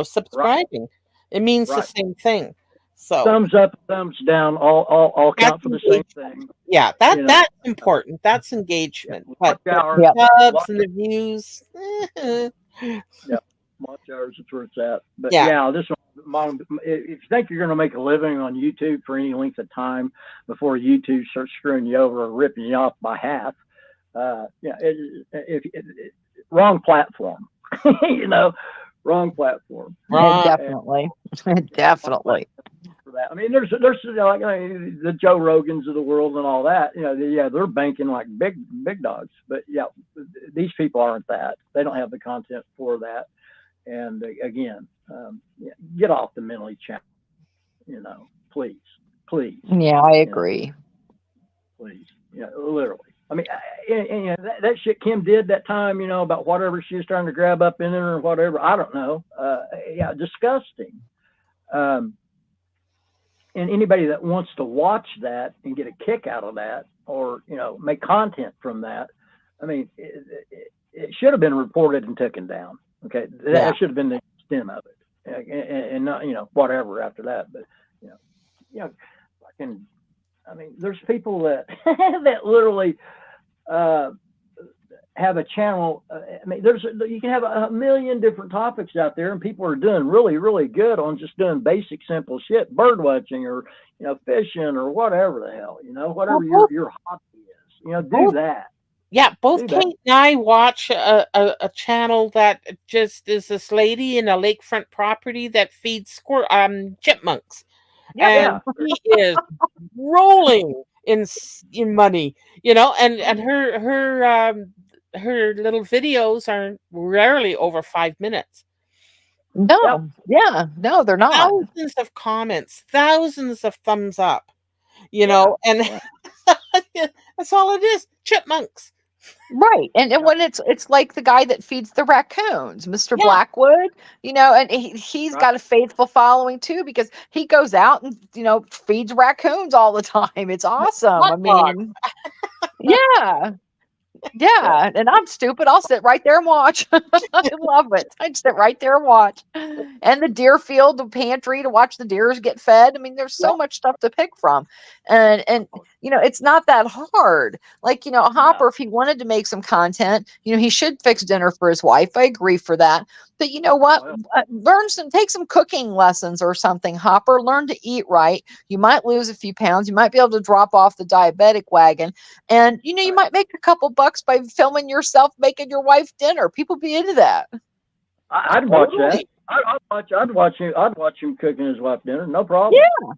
subscribing. Right. It means the same thing. So thumbs up, thumbs down, all count for the same thing. Yeah, that's important. That's engagement. But subs and the views. Watch hours, that's where it's at. But this one, if you think you're going to make a living on YouTube for any length of time before YouTube starts screwing you over or ripping you off by half, wrong platform. Wrong platform. Right. Definitely. Definitely. For that. I mean, there's you know, like the Joe Rogans of the world and all that. You know, yeah, they're banking like big dogs. But yeah, these people aren't that. They don't have the content for that. And again, yeah, get off the mentally challenged. You know, please, please. Yeah, I You know, agree. please. Yeah, literally. I mean, and, you know, that shit Kim did that time, you know, about whatever she was trying to grab up in there or whatever. I don't know. Yeah, disgusting. Um, and anybody that wants to watch that and get a kick out of that, or you know, make content from that, I mean, it should have been reported and taken down. Okay, Yeah. that should have been the extent of it, and not, you know, whatever after that. But you know, fucking, I mean, there's people that that literally have a channel. I mean, you can have a million different topics out there, and people are doing really, really good on just doing basic, simple shit, bird watching or, you know, fishing or whatever the hell, you know, whatever your hobby is, you know, do that. Yeah, both Do that. Kate and I watch a channel that just is this lady in a lakefront property that feeds chipmunks, Yep. and he is rolling in money, you know, and her little videos are rarely over 5 minutes. No. Yeah. No, they're not. Thousands of comments, thousands of thumbs up, you Yeah. know, and Yeah. that's all it is. Chipmunks. Right. And when it's like the guy that feeds the raccoons, Mr. Yeah. Blackwood, you know, and he's Right. got a faithful following too, because he goes out and, you know, feeds raccoons all the time. It's awesome. I Hot dog. mean, yeah. Yeah, and I'm stupid. I'll sit right there and watch. I love it. I'd sit right there and watch. And the deer field, the pantry to watch the deers get fed. I mean, there's so much stuff to pick from. And you know, it's not that hard. Like, you know, Hopper, if he wanted to make some content, you know, he should fix dinner for his wife. I agree for that. But you know what? Take some cooking lessons or something, Hopper. Learn to eat right. You might lose a few pounds. You might be able to drop off the diabetic wagon. And, you know, you might make a couple bucks by filming yourself making your wife dinner. People be into that. I'd watch that. I'd watch him cooking his wife dinner. No problem. Yeah,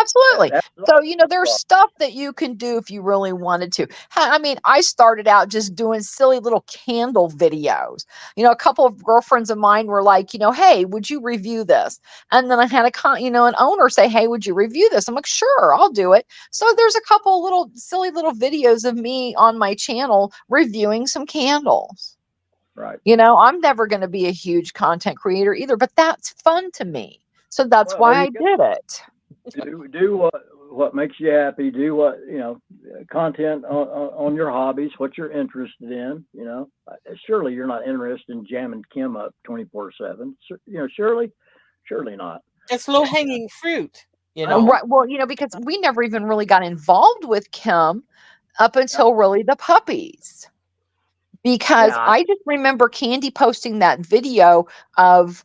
absolutely. So, you know, there's stuff that you can do if you really wanted to. I mean, I started out just doing silly little candle videos. You know, a couple of girlfriends of mine were like, you know, hey, would you review this? And then I had an owner say, hey, would you review this? I'm like, sure, I'll do it. So there's a couple little silly little videos of me on my channel reviewing some candles. Right. You know, I'm never going to be a huge content creator either, but that's fun to me. So that's why I did it. Do what makes you happy. Do what, you know, content on your hobbies, what you're interested in. You know, surely you're not interested in jamming Kim up 24/7. You know, surely not. It's low hanging fruit, you know. Right. Well, you know, because we never even really got involved with Kim up until really the puppies. Because I just remember Candy posting that video of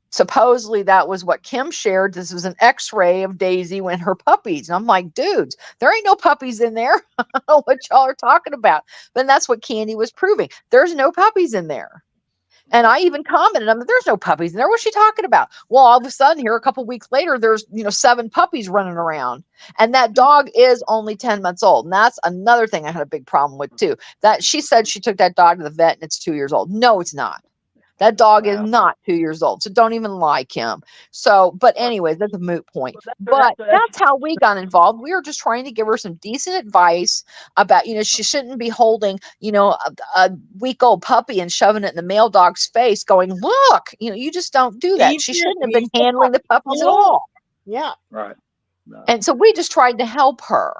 supposedly that was what Kim shared. This was an x-ray of Daisy when her puppies. And I'm like, dudes, there ain't no puppies in there. I don't know what y'all are talking about. But that's what Candy was proving. There's no puppies in there. And I even commented, I'm like, there's no puppies in there. What's she talking about? Well, all of a sudden here, a couple weeks later, there's, you know, 7 puppies running around. And that dog is only 10 months old. And that's another thing I had a big problem with too. That she said she took that dog to the vet and it's 2 years old. No, it's not. That dog is not 2 years old. So don't even like him. So, but anyways, that's a moot point. But that's how we got involved. We were just trying to give her some decent advice about, you know, she shouldn't be holding, you know, a week-old puppy and shoving it in the male dog's face going, look, you know, you just don't do that. She shouldn't have been handling the puppies at all. Yeah. Right. No. And so we just tried to help her.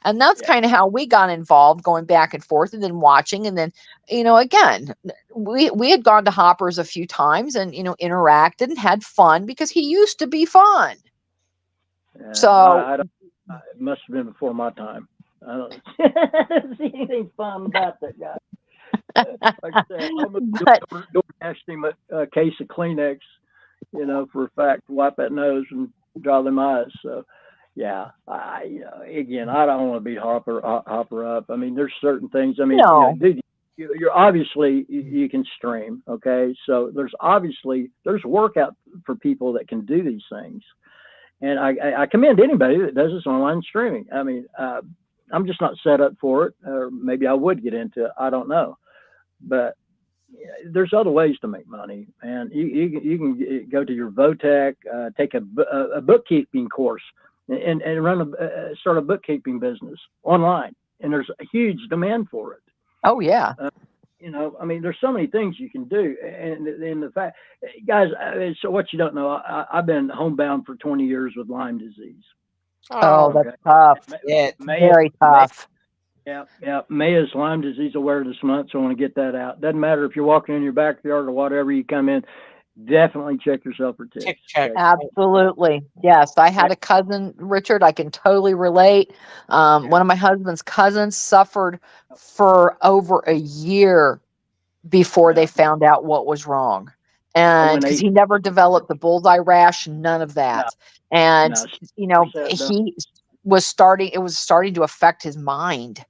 And that's kind of how we got involved, going back and forth and then watching. And then, you know, again, we had gone to Hopper's a few times and, you know, interacted and had fun because he used to be fun. Yeah, so it must have been before my time. I don't see anything fun about that guy. Like I said, I almost asked him a case of Kleenex, you know, for a fact, to wipe that nose and dry them eyes. So, yeah, again, I don't want to beat Hopper up. I mean, there's certain things. I mean, no. you know, dude, you're obviously you can stream. Okay, so there's workout for people that can do these things, and I commend anybody that does this online streaming. I mean, I'm just not set up for it, or maybe I would get into it. I don't know, but there's other ways to make money, and you can go to your Votech, take a bookkeeping course, and start a bookkeeping business online, and there's a huge demand for it. Oh yeah. I mean, there's so many things you can do, and the fact, guys. So what you don't know, I've been homebound for 20 years with Lyme disease. Oh, Oh, that's tough. Very tough. Yeah. May is Lyme Disease Awareness Month, so I want to get that out. Doesn't matter if you're walking in your backyard or whatever, you come in, definitely check yourself for ticks. check. Absolutely. Yes. I had a cousin, Richard, I can totally relate. One of my husband's cousins suffered for over a year before they found out what was wrong. And because he never developed the bullseye rash, none of that. And, he was it was starting to affect his mind.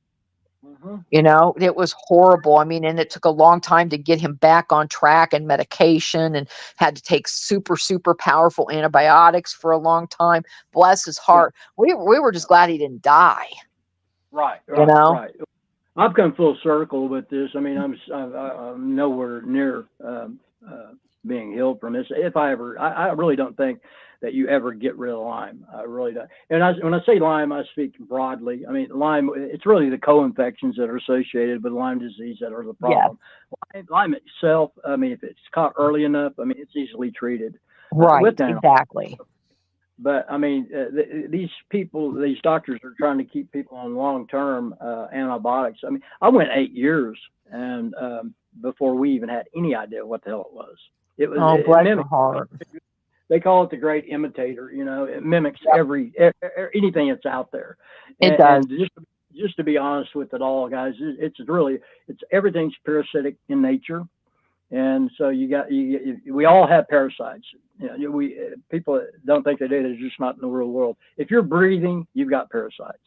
It was horrible. I mean, and it took a long time to get him back on track and medication, and had to take super, super powerful antibiotics for a long time. Bless his heart. We were just glad he didn't die. Right. Right. I've come full circle with this. I mean, I'm nowhere near being healed from this. If I really don't think that you ever get rid of Lyme. I really don't. And when I say Lyme, I speak broadly. I mean, Lyme, it's really the co-infections that are associated with Lyme disease that are the problem. Yeah. Lyme itself, I mean, if it's caught early enough, I mean, it's easily treated. Right, exactly. But I mean, these doctors are trying to keep people on long-term antibiotics. I mean, I went 8 years and before we even had any idea what the hell it was. It was bless your heart. They call it the great imitator. It mimics anything that's out there. It does. And just to be honest with it all, guys, it's everything's parasitic in nature, and so we all have parasites. People don't think they do. They're just not in the real world. If you're breathing, you've got parasites.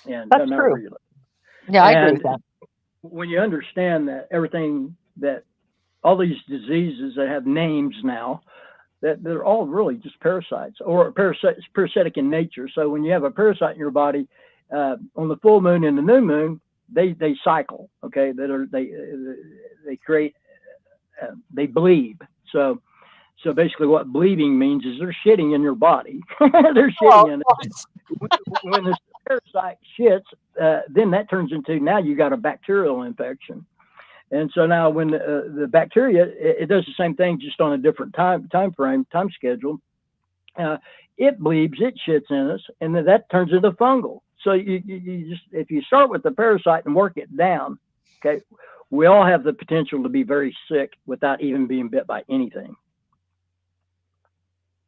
And that's true. Yeah, I agree with that. When you understand that all these diseases that have names now, that they're all really just parasites or parasitic in nature. So when you have a parasite in your body, on the full moon and the new moon, they cycle. Okay, they create, they bleed. So basically, what bleeding means is they're shitting in your body. They're shitting in it. When the parasite shits, then that turns into, now you got a bacterial infection. And so now when the bacteria, it does the same thing, just on a different time schedule. It bleeds, it shits in us, and then that turns into fungal. So you just, if you start with the parasite and work it down, okay, we all have the potential to be very sick without even being bit by anything.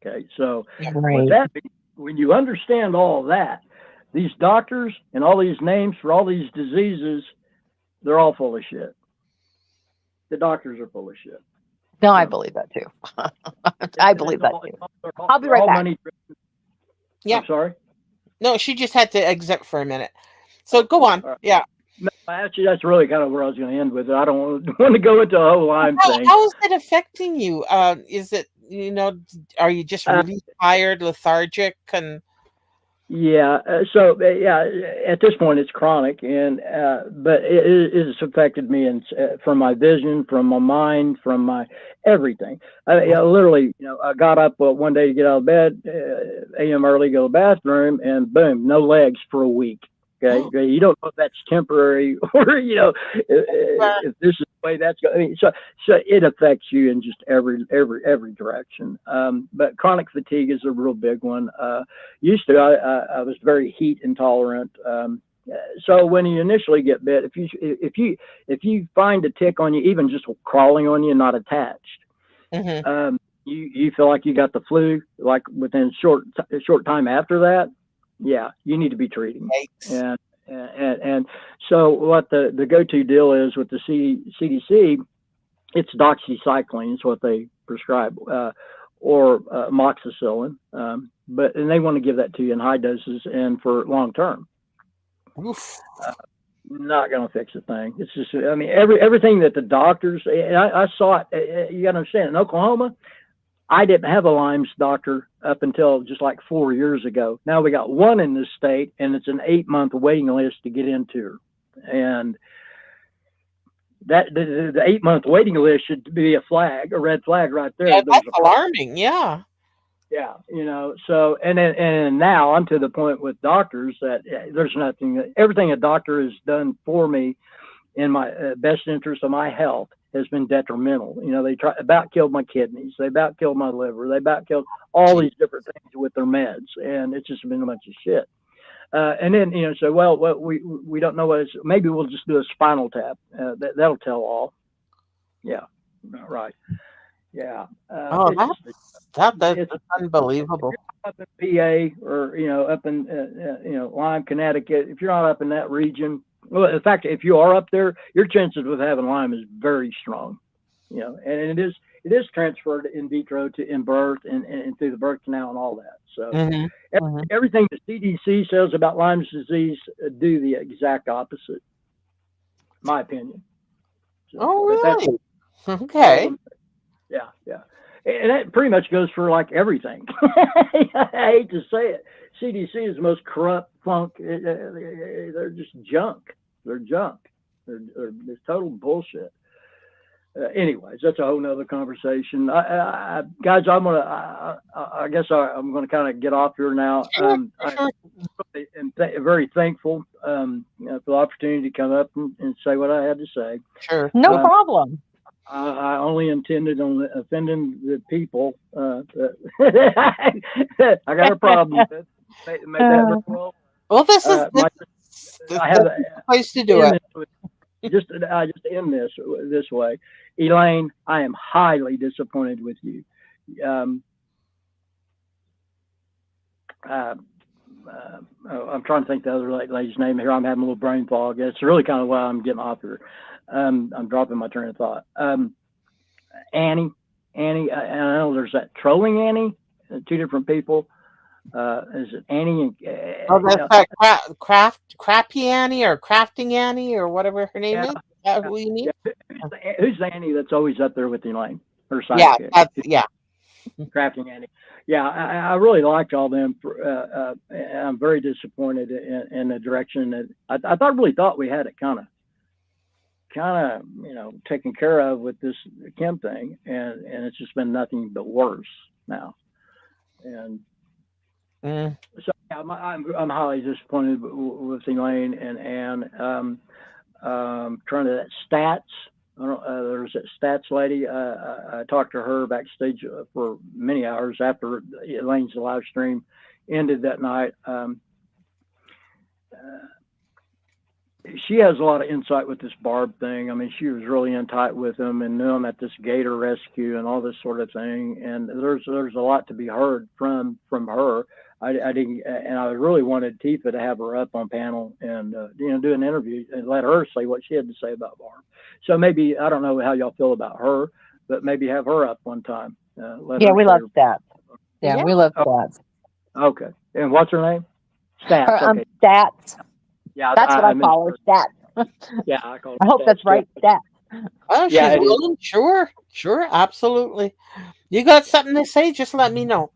Okay, so with that, when you understand all that, these doctors and all these names for all these diseases, they're all full of shit. The doctors are full of shit. No, I believe that too. I believe that too. I'll be right back. Yeah. I'm sorry? No, she just had to exit for a minute. So go on. Right. Yeah. No, actually, that's really kind of where I was going to end with it. I don't want to go into a whole Lyme thing. How is it affecting you? Is it, are you just really tired, lethargic, and... Yeah. So at this point it's chronic, and but it has affected me, and from my vision, from my mind, from my everything. I literally, I got up one day to get out of bed, a.m. early, go to the bathroom, and boom, no legs for a week. Okay, you don't know if that's temporary or if this is the way that's going. I mean, so it affects you in just every direction. But chronic fatigue is a real big one. Used to, I was very heat intolerant. So when you initially get bit, if you find a tick on you, even just crawling on you, not attached, you feel like you got the flu, like within a short time after that. Yeah, you need to be treating. And so what the go-to deal is with the CDC, it's doxycycline is what they prescribe, or amoxicillin, and they want to give that to you in high doses and for long term. Not going to fix a thing. It's just, I mean, everything that the doctors, and I saw it, you got to understand, in Oklahoma, I didn't have a Lyme's doctor up until just like 4 years ago. Now we got one in this state, and it's an 8-month waiting list to get into her. And that the 8-month waiting list should be a red flag right there. Yeah, There's that's alarming. Yeah. Yeah, so and now I'm to the point with doctors that there's nothing. Everything a doctor has done for me in my best interest of my health has been detrimental. They about killed my kidneys, they about killed my liver, they about killed all these different things with their meds, and it's just been a bunch of shit. And then so well, we don't know what it's. Maybe we'll just do a spinal tap. That'll tell all. Yeah, right. Yeah. Oh, that's unbelievable. Up in PA or up in Lyme, Connecticut, if you're not up in that region, well, in fact, if you are up there, your chances of having Lyme is very strong. And it is transferred in vitro to in birth and through the birth canal and all that. So everything the CDC says about Lyme's disease do the exact opposite. My opinion. So, oh, really? Okay. Yeah. And that pretty much goes for like everything. I hate to say it. CDC is the most corrupt funk. They're just junk. They're junk. They're total bullshit. Anyways, that's a whole nother conversation. Guys, I guess I'm gonna kind of get off here now. Sure. I'm very thankful for the opportunity to come up and say what I had to say. Sure. No problem. I only intended on offending the people. I got a problem with it. Make that well. Well, this is I have the place to do it. I just end this way. Elaine, I am highly disappointed with you. I'm trying to think the other lady's name here. I'm having a little brain fog. It's really kind of why I'm getting off here. I'm dropping my train of thought. Annie, I know there's that trolling Annie, two different people. Is it Annie and that's that crappy Annie or crafting Annie or whatever her name is? Is that who you mean? Yeah. Who's the Annie that's always up there with Elaine? Her sidekick. Crafting Annie. Yeah, I really liked all them. I'm very disappointed in the direction that I really thought we had it kind of taken care of with this Kim thing, and it's just been nothing but worse now. And so yeah, I'm highly disappointed with Elaine and Anne. Trying to stats. There's that stats lady. I talked to her backstage for many hours after Elaine's live stream ended that night. She has a lot of insight with this Barb thing. I mean, she was really in tight with him and knew him at this gator rescue and all this sort of thing. And there's a lot to be heard from her. I didn't, and I really wanted Tifa to have her up on panel and do an interview and let her say what she had to say about Barb. So maybe, I don't know how y'all feel about her, but maybe have her up one time. We love stats. Yeah, we love stats. Okay. And what's her name? Stats. Okay. Stats. Yeah, that's what I call her. Stats. Yeah, I call her. I hope stats. that's right. Stats. Oh, she's willing. Sure, absolutely. You got something to say? Just let me know.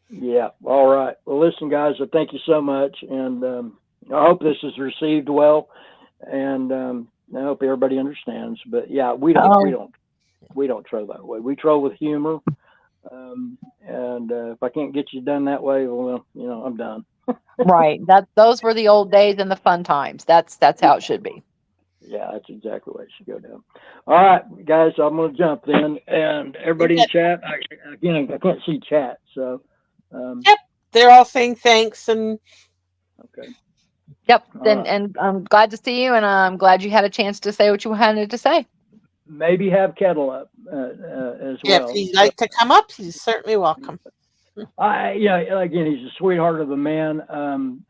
Yeah. All right. Well, listen, guys. Thank you so much, and I hope this is received well, and I hope everybody understands. But yeah, we don't troll that way. We troll with humor, and if I can't get you done that way, well, I'm done. Right. Those were the old days and the fun times. That's how it should be. Yeah, that's exactly what it should go down. All right, guys. I'm going to jump then, and everybody in chat. I can't see chat, so. Yep, they're all saying thanks and. Okay. Yep, and I'm glad to see you, and I'm glad you had a chance to say what you wanted to say. Maybe have Kettle up as well. If he'd like to come up, he's certainly welcome. Again, he's a sweetheart of a man, and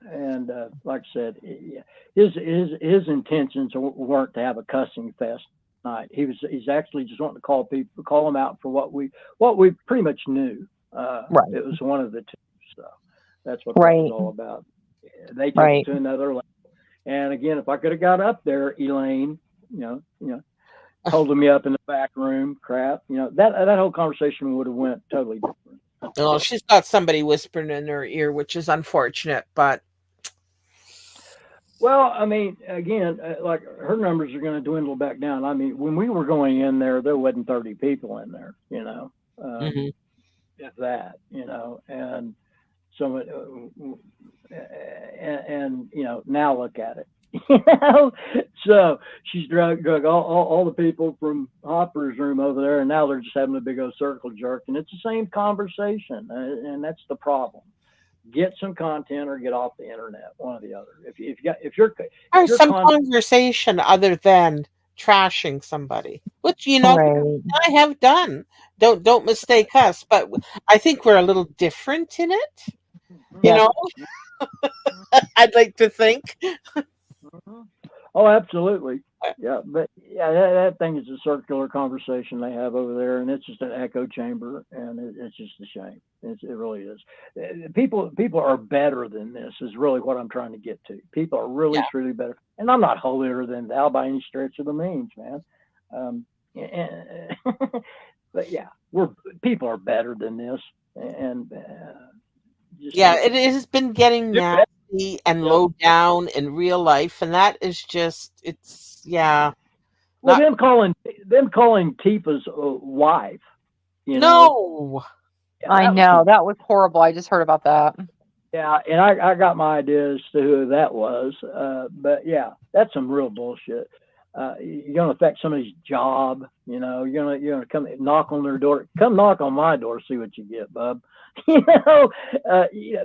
like I said, his intentions weren't to have a cussing fest night. He's actually just wanting to call them out for what we pretty much knew. Right. It was one of the two. So that's what that was all about. They took it to another level. And again, if I could have got up there, Elaine, holding me up in the back room, crap, that whole conversation would have went totally different. Oh, she's got somebody whispering in her ear, which is unfortunate, but Well, I mean, again, like her numbers are going to dwindle back down. I mean, when we were going in there wasn't 30 people in there, mhm. if that, and so, now look at it, So she's drug all the people from Hopper's room over there, and now they're just having a big old circle jerk, and it's the same conversation, and that's the problem. Get some content or get off the internet, one or the other. If you're Or some content, conversation other than trashing somebody, which Right. I have done. Don't mistake us, but I think we're a little different in it. You Yes. know, I'd like to think. oh, absolutely, yeah, but yeah, that thing is a circular conversation they have over there, and it's just an echo chamber, and it's just a shame. It really is. People are better than this. Is really what I'm trying to get to. People are really Yeah. truly better, and I'm not holier than thou by any stretch of the means, man. And, but yeah, people are better than this, and just Yeah, it has been getting do better. nasty and low down in real life, and that is just Well, not them calling Tifa's wife, no. yeah, I that was know. some, That was horrible. I just heard about that. yeah, and I got my ideas to who that was, but yeah, that's some real bullshit. You're gonna affect somebody's job, You're gonna come knock on their door. Come knock on my door, see what you get, bub.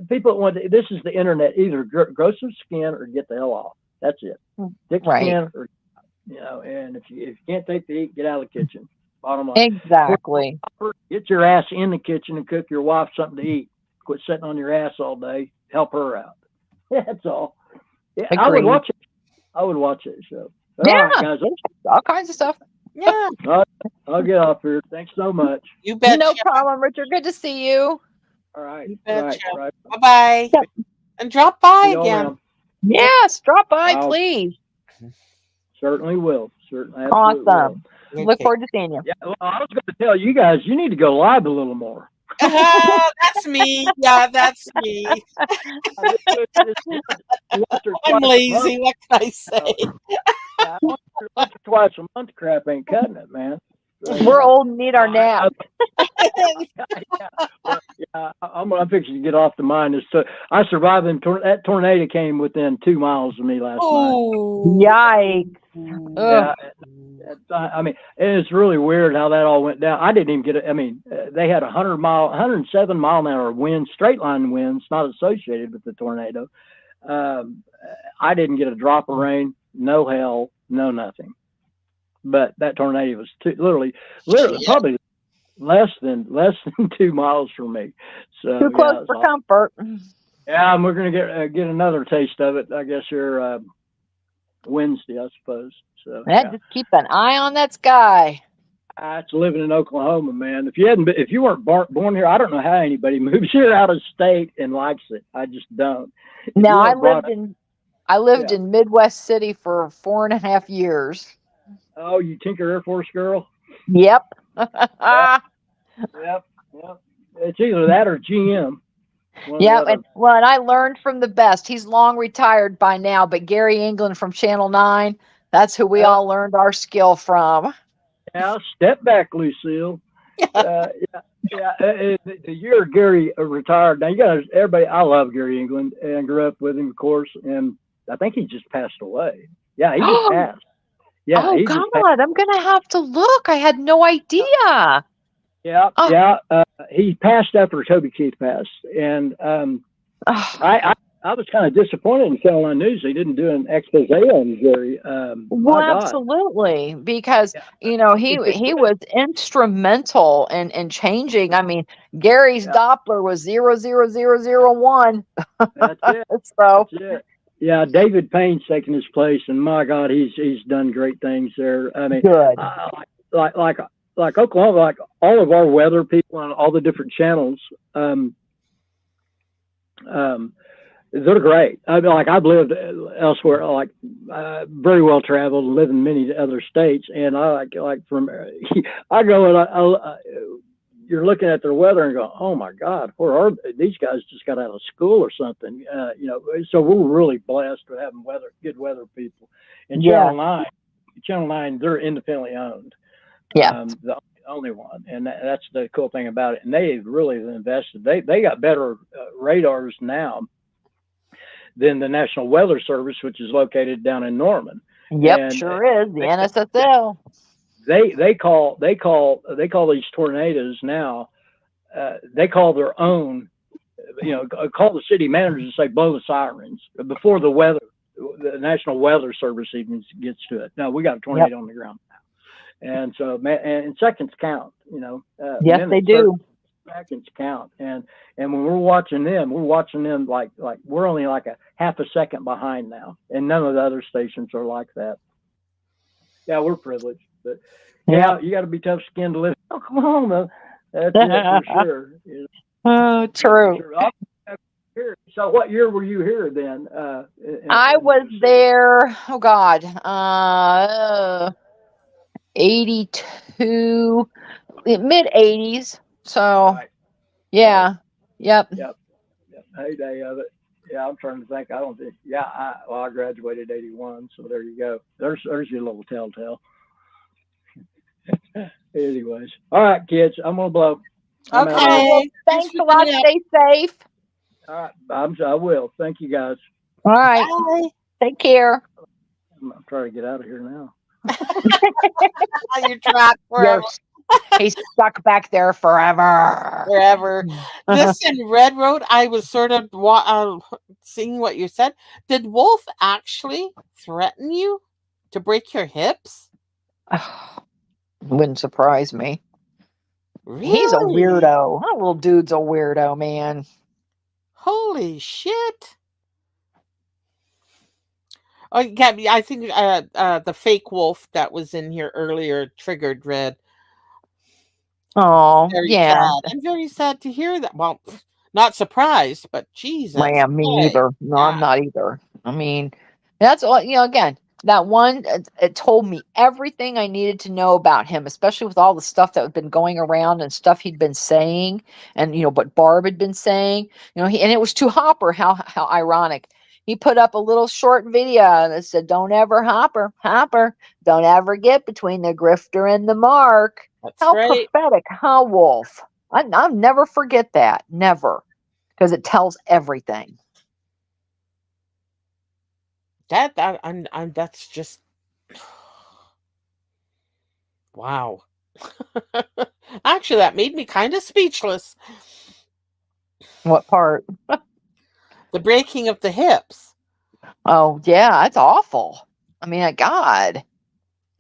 People want to, this is the internet. Either grow some skin or get the hell off. That's it. Thick Right. skin, or and if you can't take the heat, get out of the kitchen. Bottom line. Exactly. Get your ass in the kitchen and cook your wife something to eat. Quit sitting on your ass all day. Help her out. That's all. Yeah, I would Agreed. watch it. I would watch that show. All Yeah. right, guys. All kinds of stuff. Yeah, I'll get off here. Thanks so much. you betcha. No problem, Richard. Good to see you. All right. You Right. betcha. Right. Bye bye, Yep. and drop by See y'all again. around. Yes, drop by, I'll- please. Certainly will. Certainly, absolutely Awesome. Look Okay. forward to seeing you. will. Yeah. Well, I was going to tell you guys, you need to go live a little more. That's me. Yeah, that's me. I'm lazy. What can I say? Once or twice a month crap ain't cutting it, man. We're old and need our nap. I'm fixing to get off the mine. So I survived that tornado came within 2 miles of me last night. Oh, Yikes. Yeah, I mean, it's really weird how that all went down. I didn't even get it. I mean, they had 107 mile an hour winds, straight line winds, not associated with the tornado. I didn't get a drop of rain, no hail, no nothing. But that tornado was literally probably less than 2 miles from me. So Too close for comfort. Yeah, and we're gonna get another taste of it, I guess, here Wednesday, I suppose. So Just keep an eye on that sky. It's living in Oklahoma, man. If you weren't born here, I don't know how anybody moves here out of state and likes it. I just don't. Now I lived in Midwest City for 4.5 years. Oh, you Tinker Air Force girl? Yep. Yep. It's either that or GM. Yeah, and I learned from the best. He's long retired by now, but Gary England from Channel 9, that's who we all learned our skill from. Yeah, step back, Lucille. The year Gary retired. Now you guys, everybody, I love Gary England and grew up with him, of course, and I think he just passed away. Yeah, he just passed. Yeah. Oh God, I'm gonna have to look. I had no idea. Yeah, he passed after Toby Keith passed, and I was kind of disappointed in Channel 9 News. They didn't do an expose on Gary. Well, absolutely, because he was instrumental in changing. I mean, Gary's Doppler was 00001. That's it. So. That's it. Yeah, David Payne's taken his place, and my God, he's done great things there. I mean, good. Like Oklahoma, like all of our weather people on all the different channels, They're great. I mean, like I've lived elsewhere, like very well traveled, and live in many other states, and I like from I go and you're looking at their weather and go, oh my God, where are they? These guys? Just got out of school or something, So we're really blessed with having good weather people. And Yeah. Channel 9, they're independently owned. Yeah. The only one, and that's the cool thing about it. And they've really invested. They got better radars now than the National Weather Service, which is located down in Norman. Yep, And sure is the NSSL. they call these tornadoes now. They call their own. Call the city managers and say blow the sirens before the National Weather Service even gets to it. No, we got a tornado on the ground now, and so and seconds count. Yes, they do. Seconds count, and when we're watching them like we're only like a half a second behind now, and none of the other stations are like that. Yeah, we're privileged, but yeah, you got to be tough skinned to live in Oklahoma. That's it for sure. Oh, true. So, what year were you here then? I was there. Oh God, 82, mid 80s. So, right. yeah, yep. Heyday of it. Yeah, I'm trying to think. I don't think. Yeah, I graduated '81, so there you go. There's your little telltale. Anyways, all right, kids, I'm gonna blow. Okay. Well, thanks a lot. Stay safe. All right, I will. Thank you guys. All right. Bye. Take care. I'm trying to get out of here now. You're trapped forever. He's stuck back there forever. Forever. This in Red Road, I was sort of seeing what you said. Did Wolf actually threaten you to break your hips? Wouldn't surprise me. Really? He's a weirdo. That little dude's a weirdo, man. Holy shit. Oh, yeah, I think the fake wolf that was in here earlier triggered Red. Oh, yeah. Sad. I'm very sad to hear that. Well, not surprised, but Jesus. Yeah, me either. No, I'm not either. I mean, that's all, again, that one, it told me everything I needed to know about him, especially with all the stuff that had been going around and stuff he'd been saying and, what Barb had been saying, and it was to Hopper, how ironic. He put up a little short video that said, don't ever Hopper, don't ever get between the grifter and the mark. That's how right. prophetic, huh, Wolf? I'll never forget that. Never. Because it tells everything. That's just wow. Actually, that made me kind of speechless. What part? The breaking of the hips. Oh, yeah, that's awful. I mean, God.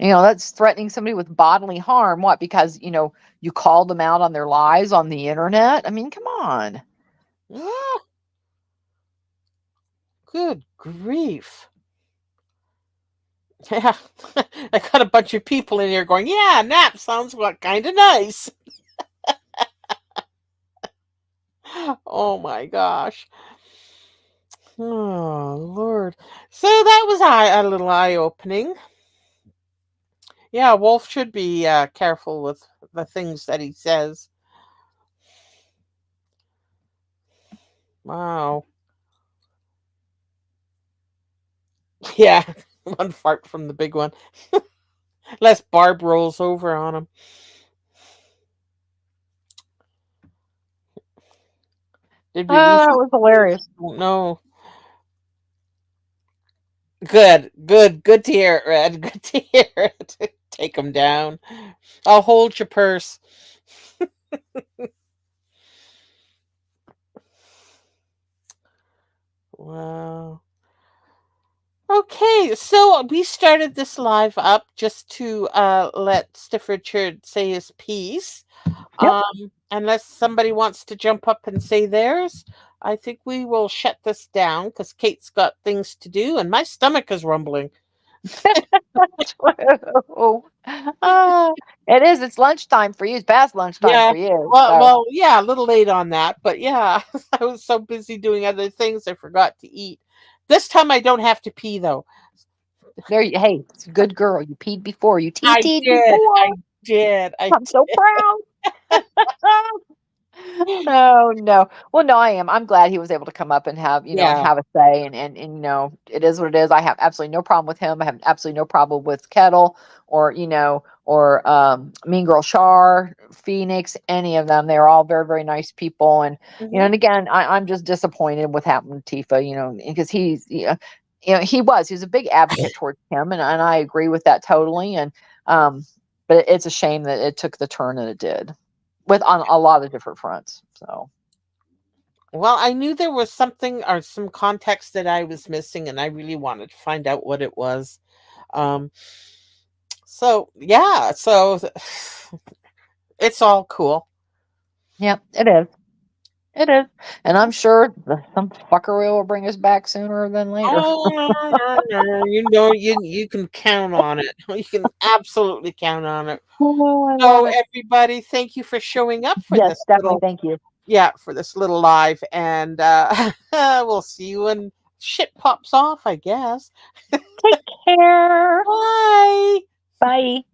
That's threatening somebody with bodily harm. What? Because, you called them out on their lies on the internet? I mean, come on. Ah. Good grief. Yeah, I got a bunch of people in here going, yeah, nap sounds kind of nice. Oh my gosh. Oh, Lord. So that was a little eye-opening. Yeah, Wolf should be careful with the things that he says. Wow. Yeah, one fart from the big one. Unless Barb rolls over on him. Did we lose that was hilarious. No. Good to hear it, Red. Good to hear it. Take him down. I'll hold your purse. Wow. Okay, so we started this live up just to let Stiff Richard say his piece. Yep. Unless somebody wants to jump up and say theirs, I think we will shut this down because Kate's got things to do and my stomach is rumbling. It is. It's lunchtime for you. It's past lunchtime Yeah. for you. Well, So well, yeah, a little late on that, but yeah, I was so busy doing other things I forgot to eat. This time I don't have to pee though. there you. Hey, it's a good girl. You peed before. You I TT'd did. I before. did. I I'm so proud. Oh no. Well, no, I am. I'm glad he was able to come up and have, and yeah. have a say and it is what it is. I have absolutely no problem with him. I have absolutely no problem with Kettle or, or Mean Girl Shar, Phoenix, any of them. They're all very, very nice people. And, Hmm. and again, I'm just disappointed with happened to Tifa, because he was a big advocate towards him and I agree with that totally. And, but it's a shame that it took the turn that it did with on a lot of different fronts. So Well, I knew there was something or some context that I was missing, and I really wanted to find out what it was. Um, so yeah, so it's all cool. yeah, it is. It is. And I'm sure some fuckery will bring us back sooner than later. Oh no, no, no! You can count on it. You can absolutely count on it. Oh, I love So it. everybody, thank you for showing up for Yes, this definitely. little Thank you. for this little live, and we'll see you when shit pops off, I guess. Take care. Bye. Bye.